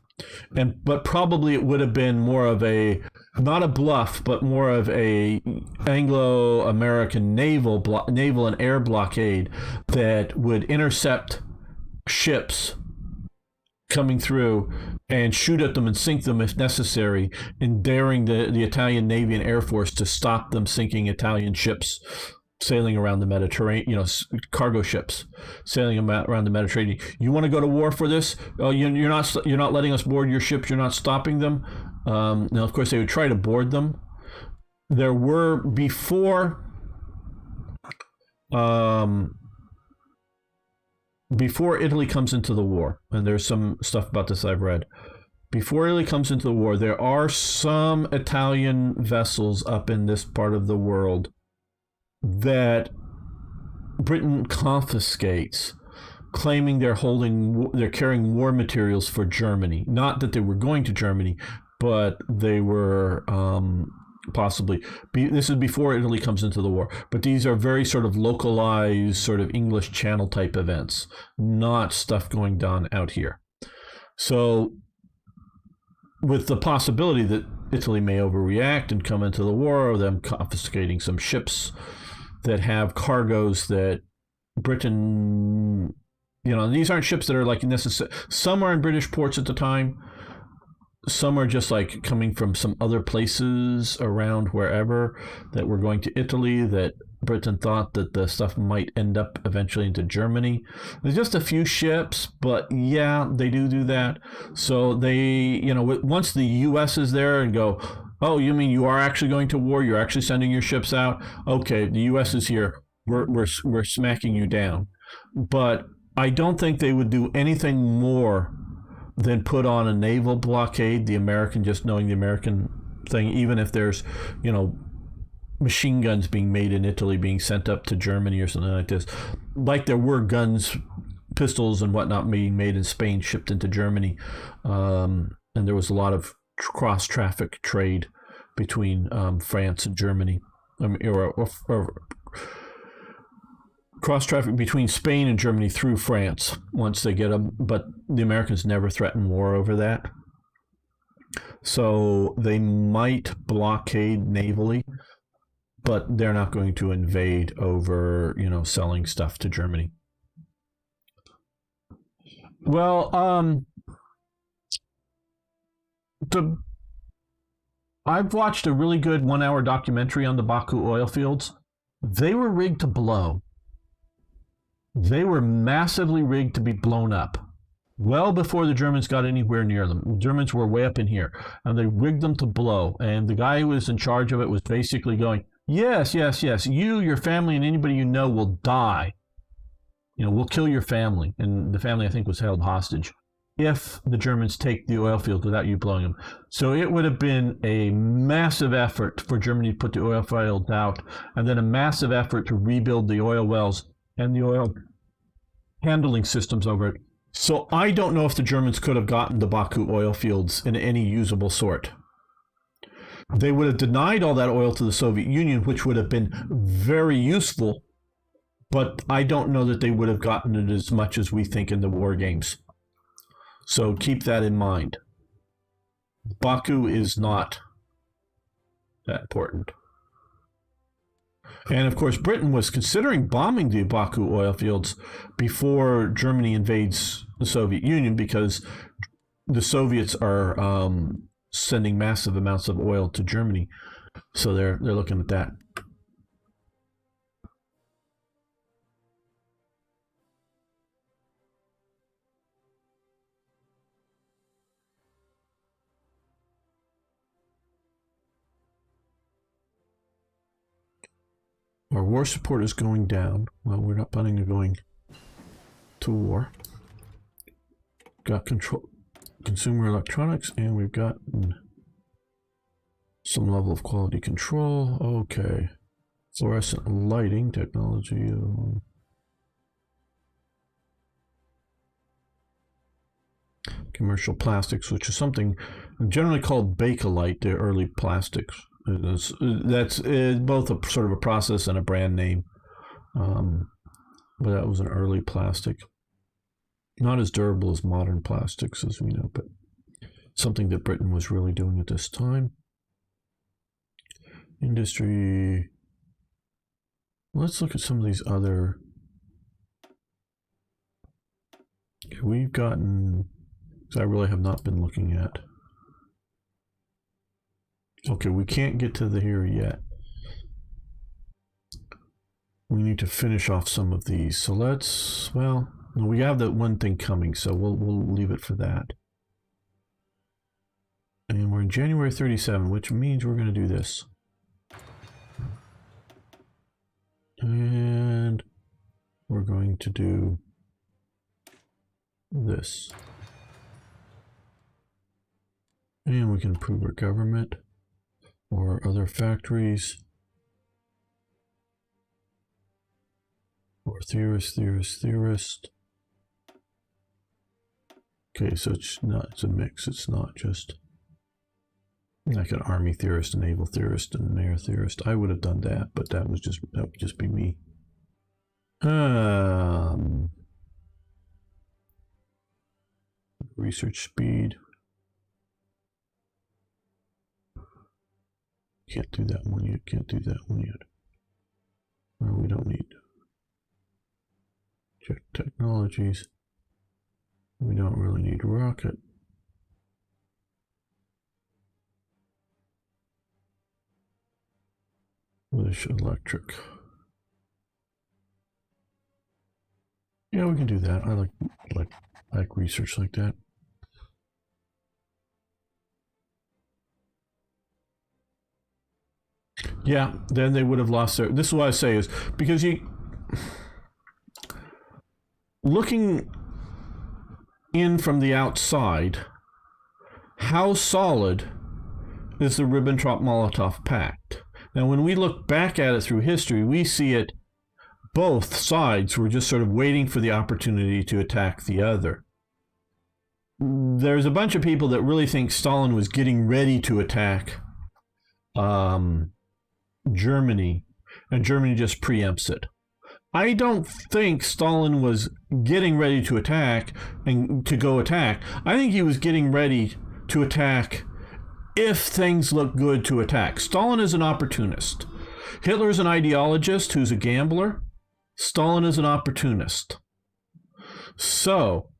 S1: But probably it would have been more of a, not a bluff, but more of a Anglo-American naval and air blockade that would intercept ships coming through and shoot at them and sink them if necessary, and daring the Italian Navy and Air Force to stop them sinking Italian ships sailing around the Mediterranean, cargo ships sailing around the Mediterranean. You want to go to war for this? You're not letting us board your ships. You're not stopping them. Now, of course, they would try to board them. There were before Italy comes into the war, and there's some stuff about this I've read. Before Italy comes into the war, there are some Italian vessels up in this part of the world that Britain confiscates, claiming they're carrying war materials for Germany. Not that they were going to Germany, but they were possibly. This is before Italy comes into the war. But these are very sort of localized, sort of English Channel type events, not stuff going down out here. So, with the possibility that Italy may overreact and come into the war, or them confiscating some ships that have cargoes that Britain, these aren't ships that are like necessary. Some are in British ports at the time. Some are just like coming from some other places around wherever that were going to Italy, that Britain thought that the stuff might end up eventually into Germany. There's just a few ships, but yeah, they do that. So they, once the U.S. is there and go, oh, you mean you are actually going to war? You're actually sending your ships out? Okay, the U.S. is here. We're smacking you down. But I don't think they would do anything more than put on a naval blockade, just knowing the American thing, even if there's, machine guns being made in Italy being sent up to Germany or something like this. Like there were guns, pistols and whatnot being made in Spain, shipped into Germany. And and there was a lot of cross-traffic trade between France and Germany, or cross-traffic between Spain and Germany through France once they get them, but the Americans never threatened war over that. So they might blockade navally, but they're not going to invade over, selling stuff to Germany. Well, I've watched a really good 1-hour documentary on the Baku oil fields. They were rigged to blow. They were massively rigged to be blown up. Well before the Germans got anywhere near them. The Germans were way up in here, and they rigged them to blow. And the guy who was in charge of it was basically going, yes, you, your family, and anybody you know will die. We'll kill your family. And the family, I think, was held hostage if the Germans take the oil field without you blowing them. So it would have been a massive effort for Germany to put the oil fields out, and then a massive effort to rebuild the oil wells and the oil handling systems over it. So I don't know if the Germans could have gotten the Baku oil fields in any usable sort. They would have denied all that oil to the Soviet Union, which would have been very useful, but I don't know that they would have gotten it as much as we think in the war games. So keep that in mind. Baku is not that important. And of course, Britain was considering bombing the Baku oil fields before Germany invades the Soviet Union, because the Soviets are sending massive amounts of oil to Germany. So they're looking at that. Our war support is going down. Well, we're not planning on going to war. Got consumer electronics, and we've got some level of quality control. Okay. Fluorescent lighting technology. Commercial plastics, which is something generally called Bakelite, the early plastics. That's both a sort of a process and a brand name, but that was an early plastic. Not as durable as modern plastics, as we know, but something that Britain was really doing at this time. Industry. Let's look at some of these other. We've gotten. I really have not been looking at. Okay, we can't get to the here yet. We need to finish off some of these. So let's, well, we have that one thing coming, so we'll leave it for that. And we're in January 37, which means we're going to do this. And we're going to do this. And we can improve our government or other factories. Or theorist. Okay, so it's a mix. It's not just like an army theorist, a naval theorist, and an air theorist. I would have done that, but that would just be me. Research speed. Can't do that one yet. Well, we don't need. Check technologies. We don't really need rocket. Wish electric. Yeah, we can do that. I like research like that. Yeah, then they would have lost their. This is what I say is because looking in from the outside, how solid is the Ribbentrop-Molotov Pact? Now, when we look back at it through history, we see it. Both sides were just sort of waiting for the opportunity to attack the other. there's a bunch of people that really think Stalin was getting ready to attack Germany, and Germany just preempts it. I don't think Stalin was getting ready to attack and to go attack. I think he was getting ready to attack if things look good to attack. Stalin is an opportunist. Hitler is an ideologist who's a gambler. Stalin is an opportunist. So,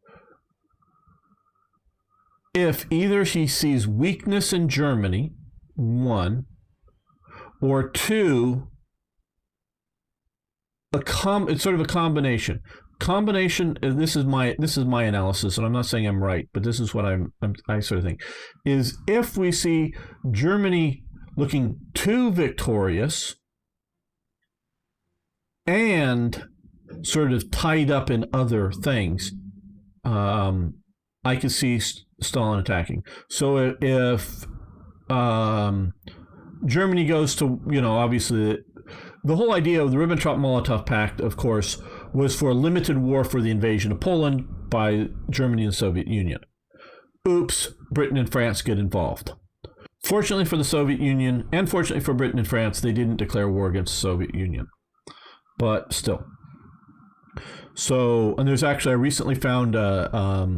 S1: if either he sees weakness in Germany, one, or two, it's sort of a combination. This is my analysis, and I'm not saying I'm right, but this is what I sort of think, is if we see Germany looking too victorious and sort of tied up in other things, I could see Stalin attacking. So if Germany goes to, obviously the whole idea of the Ribbentrop-Molotov Pact, of course, was for a limited war for the invasion of Poland by Germany and the Soviet Union. Oops, Britain and France get involved. Fortunately for the Soviet Union, and fortunately for Britain and France, they didn't declare war against the Soviet Union. But still. So, and there's actually, I recently found a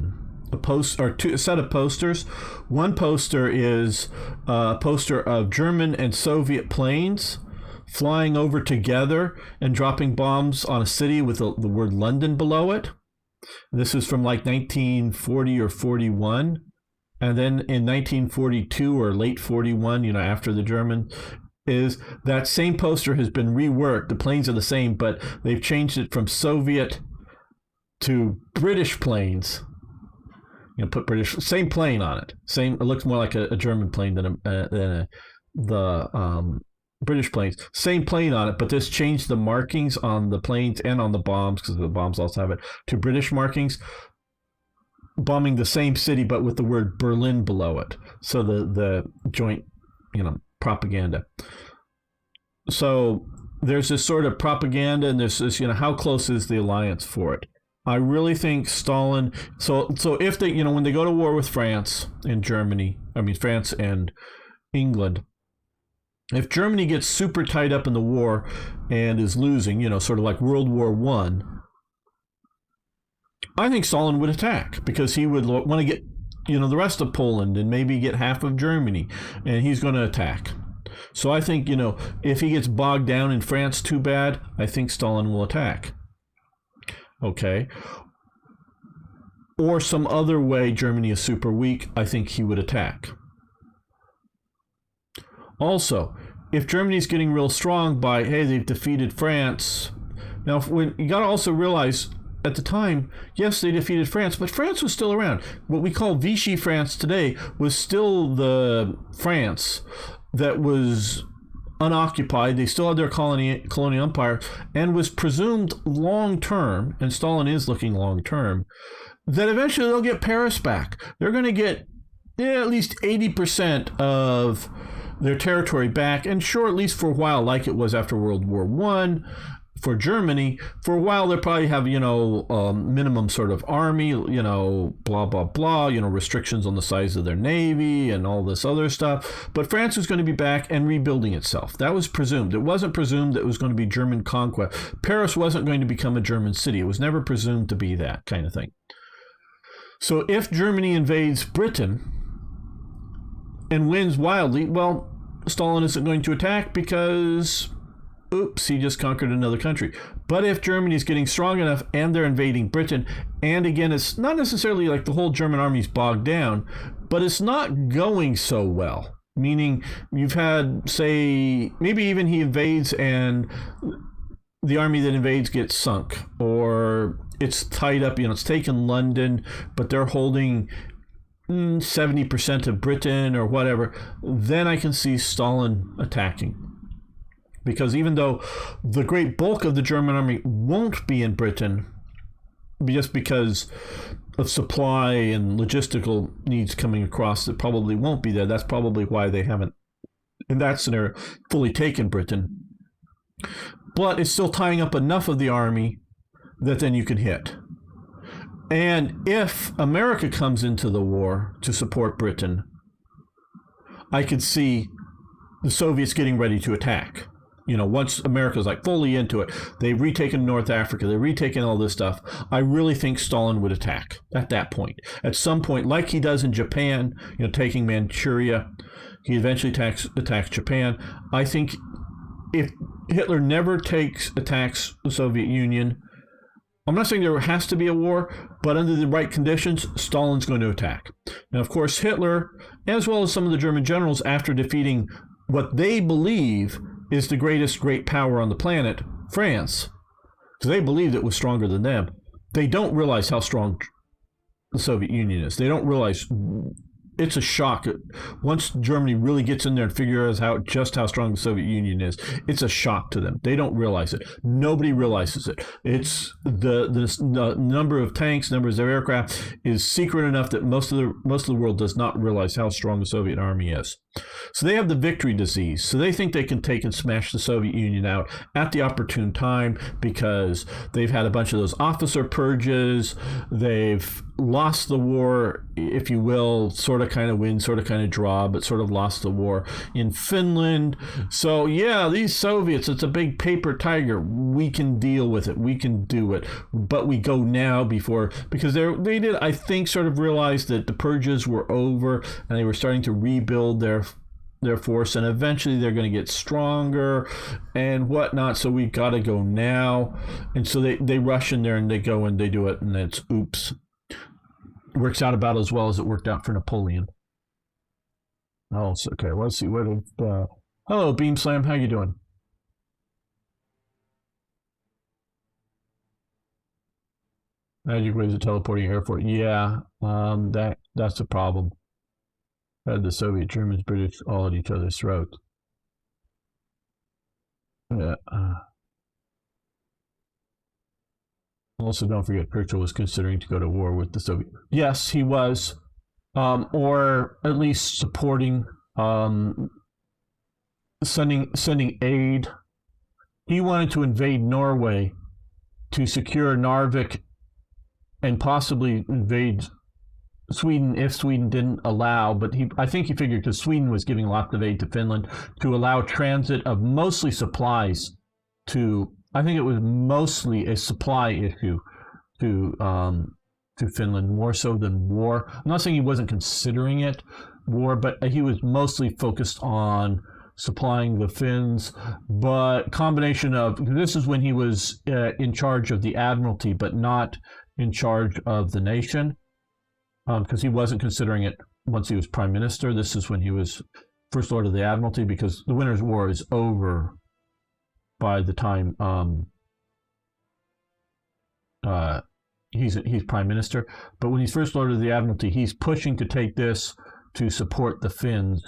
S1: set of posters. One poster is a poster of German and Soviet planes flying over together and dropping bombs on a city with the word London below it. This is from like 1940 or 41. And then in 1942 or late 41, after the German, is that same poster has been reworked. The planes are the same, but they've changed it from Soviet to British planes. Put British, same plane on it. It looks more like a German plane than the British planes. Same plane on it, but this changed the markings on the planes and on the bombs, because the bombs also have it, to British markings, bombing the same city but with the word Berlin below it. So the joint, propaganda. So there's this sort of propaganda, and there's this, how close is the alliance for it? I really think Stalin. So if they, when they go to war with France and France and England, if Germany gets super tied up in the war and is losing, sort of like World War I think Stalin would attack, because he would want to get, the rest of Poland and maybe get half of Germany, and he's going to attack. So I think, if he gets bogged down in France too bad, I think Stalin will attack. Okay. Or some other way Germany is super weak, I think he would attack. Also, if Germany's getting real strong by, hey, they've defeated France. Now, you got to also realize, at the time, yes, they defeated France, but France was still around. What we call Vichy France today was still the France that was unoccupied. They still had their colonial empire, and was presumed long-term, and Stalin is looking long-term, that eventually they'll get Paris back. They're going to get at least 80% of their territory back, and sure, at least for a while, like it was after World War I, for Germany, for a while they'll probably have, minimum sort of army, blah, blah, blah, restrictions on the size of their navy and all this other stuff. But France was going to be back and rebuilding itself. That was presumed. It wasn't presumed that it was going to be German conquest. Paris wasn't going to become a German city. It was never presumed to be that kind of thing. So if Germany invades Britain and wins wildly, well, Stalin isn't going to attack because, oops, he just conquered another country. But if Germany is getting strong enough and they're invading Britain, and again, it's not necessarily like the whole German army's bogged down, but it's not going so well. Meaning you've had, say, maybe even he invades and the army that invades gets sunk, or it's tied up, it's taken London, but they're holding 70% of Britain or whatever, then I can see Stalin attacking. Because even though the great bulk of the German army won't be in Britain, just because of supply and logistical needs coming across, it probably won't be there. That's probably why they haven't, in that scenario, fully taken Britain. But it's still tying up enough of the army that then you can hit. And if America comes into the war to support Britain, I could see the Soviets getting ready to attack. Once America's like fully into it, they've retaken North Africa, they've retaken all this stuff. I really think Stalin would attack at that point. At some point, like he does in Japan, taking Manchuria, he eventually attacks Japan. I think if Hitler never attacks the Soviet Union, I'm not saying there has to be a war, but under the right conditions, Stalin's going to attack. Now, of course, Hitler, as well as some of the German generals, after defeating what they believe is the great power on the planet, France, because they believed it was stronger than them. They don't realize how strong the Soviet Union is. They don't realize it's a shock. Once Germany really gets in there and figures out just how strong the Soviet Union is, it's a shock to them. They don't realize it. Nobody realizes it. It's the number of tanks, numbers of aircraft is secret enough that most of the world does not realize how strong the Soviet army is. So they have the victory disease. So they think they can take and smash the Soviet Union out at the opportune time because they've had a bunch of those officer purges. They've lost the war, if you will, sort of kind of win, sort of kind of draw, but sort of lost the war in Finland. So yeah, these Soviets, it's a big paper tiger. We can deal with it. We can do it. But we go now because they did, I think, sort of realize that the purges were over and they were starting to rebuild their force, and eventually they're going to get stronger and whatnot, so we've got to go now. And so they rush in there and they go and they do it, and it's oops. It works out about as well as it worked out for Napoleon. Oh, okay, let's see. Hello, Beam Slam, how you doing? Magic ways of teleporting airport. Yeah, that's a problem. Had the Soviet, Germans, British all at each other's throats. Yeah. Also, don't forget, Churchill was considering to go to war with the Soviet. Yes, he was, or at least supporting, sending aid. He wanted to invade Norway to secure Narvik and possibly invade Sweden if Sweden didn't allow, but I think he figured because Sweden was giving lots of aid to Finland to allow transit of mostly supplies to, I think it was mostly a supply issue to Finland, more so than war. I'm not saying he wasn't considering it war, but he was mostly focused on supplying the Finns. But combination of, this is when he was in charge of the Admiralty, but not in charge of the nation. Because he wasn't considering it once he was prime minister. This is when he was first lord of the Admiralty, because the Winter's War is over by the time he's prime minister. But when he's first lord of the Admiralty, he's pushing to take this to support the Finns,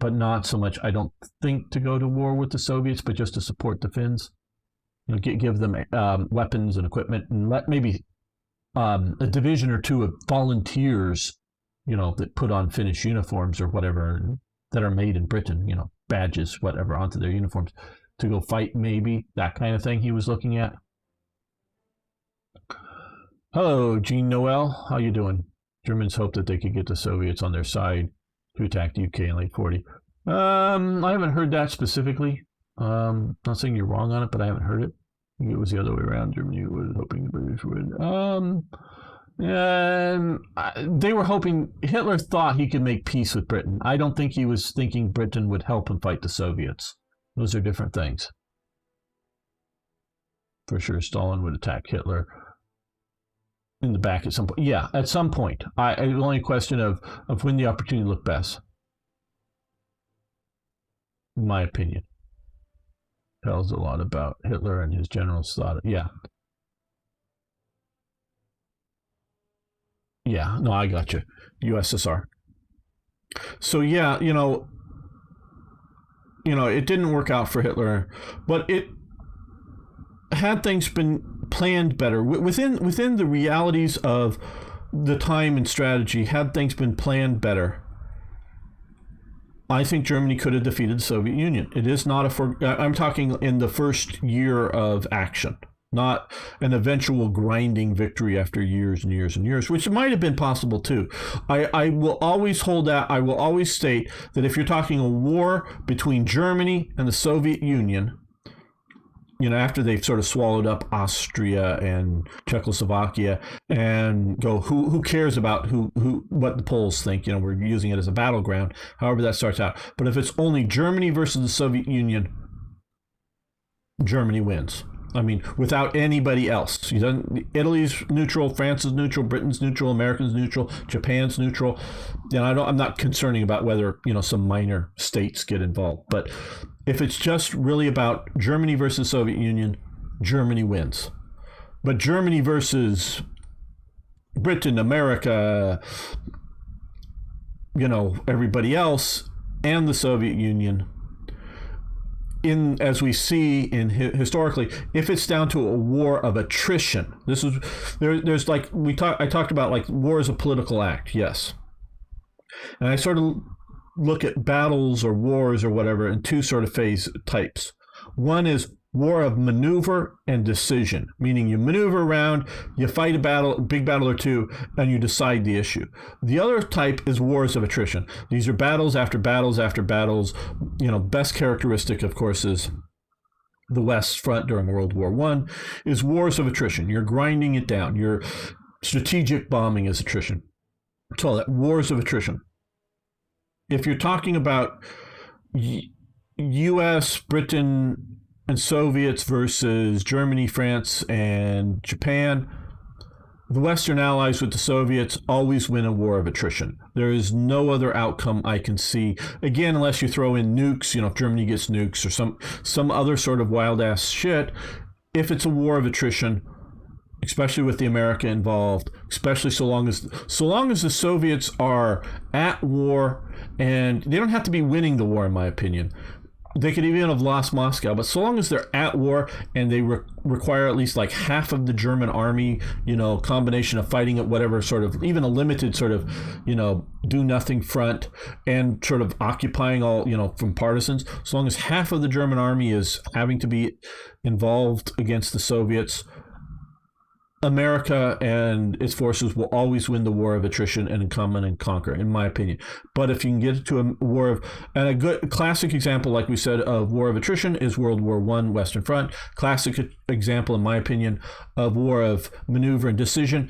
S1: but not so much, I don't think, to go to war with the Soviets, but just to support the Finns. Give them weapons and equipment, and let maybe a division or two of volunteers, that put on Finnish uniforms or whatever that are made in Britain, badges, whatever, onto their uniforms to go fight, maybe, that kind of thing he was looking at. Hello, Jean Noel, how you doing? Germans hoped that they could get the Soviets on their side to attack the UK in late 40. I haven't heard that specifically. Not saying you're wrong on it, but I haven't heard it. I think it was the other way around. Germany was hoping the British would. They were hoping, Hitler thought he could make peace with Britain. I don't think he was thinking Britain would help him fight the Soviets. Those are different things. For sure, Stalin would attack Hitler in the back at some point. Yeah, at some point. It's only a question of when the opportunity looked best. In my opinion. Tells a lot about Hitler and his generals thought. Yeah. Yeah, no, I got you. USSR. So yeah, it didn't work out for Hitler, but it had things been planned better within the realities of the time and strategy. Had things been planned better, I think Germany could have defeated the Soviet Union. It is not I'm talking in the first year of action. not an eventual grinding victory after years and years and years, which might have been possible too. I will always hold out, I will always state that if you're talking a war between Germany and the Soviet Union, after they've sort of swallowed up Austria and Czechoslovakia and go, who cares about what the Poles think? We're using it as a battleground, however that starts out. But if it's only Germany versus the Soviet Union, Germany wins. I mean, without anybody else. Italy's neutral, France is neutral, Britain's neutral, America's neutral, Japan's neutral. I'm not concerning about whether, some minor states get involved. But if it's just really about Germany versus Soviet Union, Germany wins. But Germany versus Britain, America, everybody else, and the Soviet Union, as we see historically, if it's down to a war of attrition, there's like I talked about, like, war is a political act, yes, and I sort of look at battles or wars or whatever in two sort of phase types. One is war of maneuver and decision, meaning you maneuver around, you fight a big battle or two, and you decide the issue. The other type is wars of attrition. These are battles after battles after battles. Best characteristic, of course, is the West's front during World War I, is wars of attrition. You're grinding it down. Your strategic bombing is attrition. So that wars of attrition. If you're talking about U.S., Britain, and Soviets versus Germany, France, and Japan, the Western allies with the Soviets always win a war of attrition. There is no other outcome I can see. Again, unless you throw in nukes, if Germany gets nukes or some other sort of wild-ass shit. If it's a war of attrition, especially with the America involved, especially so long as the Soviets are at war, and they don't have to be winning the war, in my opinion. They could even have lost Moscow, but so long as they're at war and they require at least like half of the German army, combination of fighting at whatever sort of, even a limited sort of, do nothing front and sort of occupying all, from partisans, so long as half of the German army is having to be involved against the Soviets, America and its forces will always win the war of attrition and come and conquer, in my opinion. But if you can get to a war of, and a good classic example, like we said, of war of attrition is World War I, Western Front. Classic example, in my opinion, of war of maneuver and decision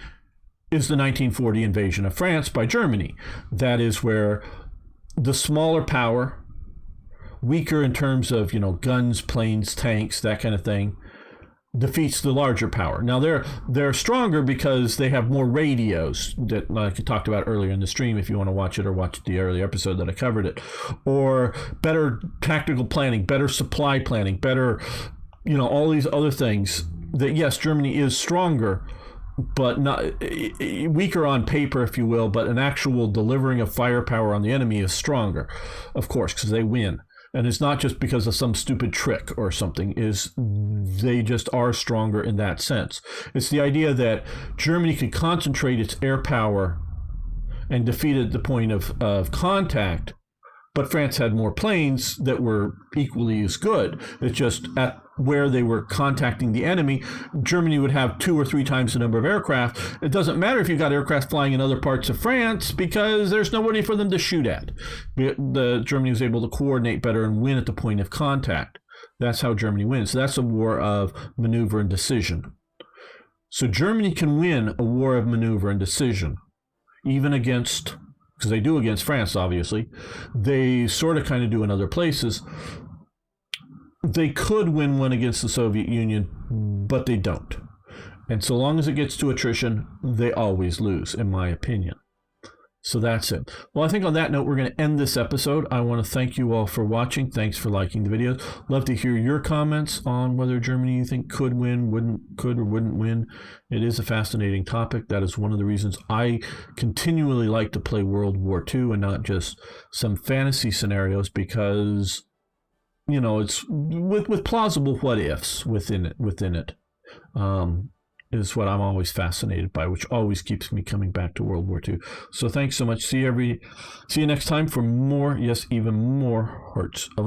S1: is the 1940 invasion of France by Germany. That is where the smaller power, weaker in terms of, guns, planes, tanks, that kind of thing, defeats the larger power. Now they're stronger because they have more radios that, like I talked about earlier in the stream, if you want to watch it or watch the earlier episode that I covered it, or better tactical planning, better supply planning, better, all these other things. That yes, Germany is stronger, but not weaker on paper, if you will, but an actual delivering of firepower on the enemy is stronger, of course, because they win. And it's not just because of some stupid trick or something, they just are stronger in that sense. It's the idea that Germany could concentrate its air power and defeat at the point of contact, but France had more planes that were equally as good. It's just at where they were contacting the enemy, Germany would have 2 or 3 times the number of aircraft. It doesn't matter if you've got aircraft flying in other parts of France because there's nobody for them to shoot at. Germany was able to coordinate better and win at the point of contact. That's how Germany wins. That's a war of maneuver and decision. So Germany can win a war of maneuver and decision, even against, because they do against France, obviously. They sort of kind of do in other places. They could win one against the Soviet Union, but they don't. And so long as it gets to attrition, they always lose, in my opinion. So that's it. Well, I think on that note, we're going to end this episode. I want to thank you all for watching. Thanks for liking the videos. Love to hear your comments on whether Germany you think could win, could or wouldn't win. It is a fascinating topic. That is one of the reasons I continually like to play World War II and not just some fantasy scenarios, because it's with plausible what ifs within it. Is what I'm always fascinated by, which always keeps me coming back to World War II. So thanks so much. See you next time for more, yes, even more Hearts of Iron.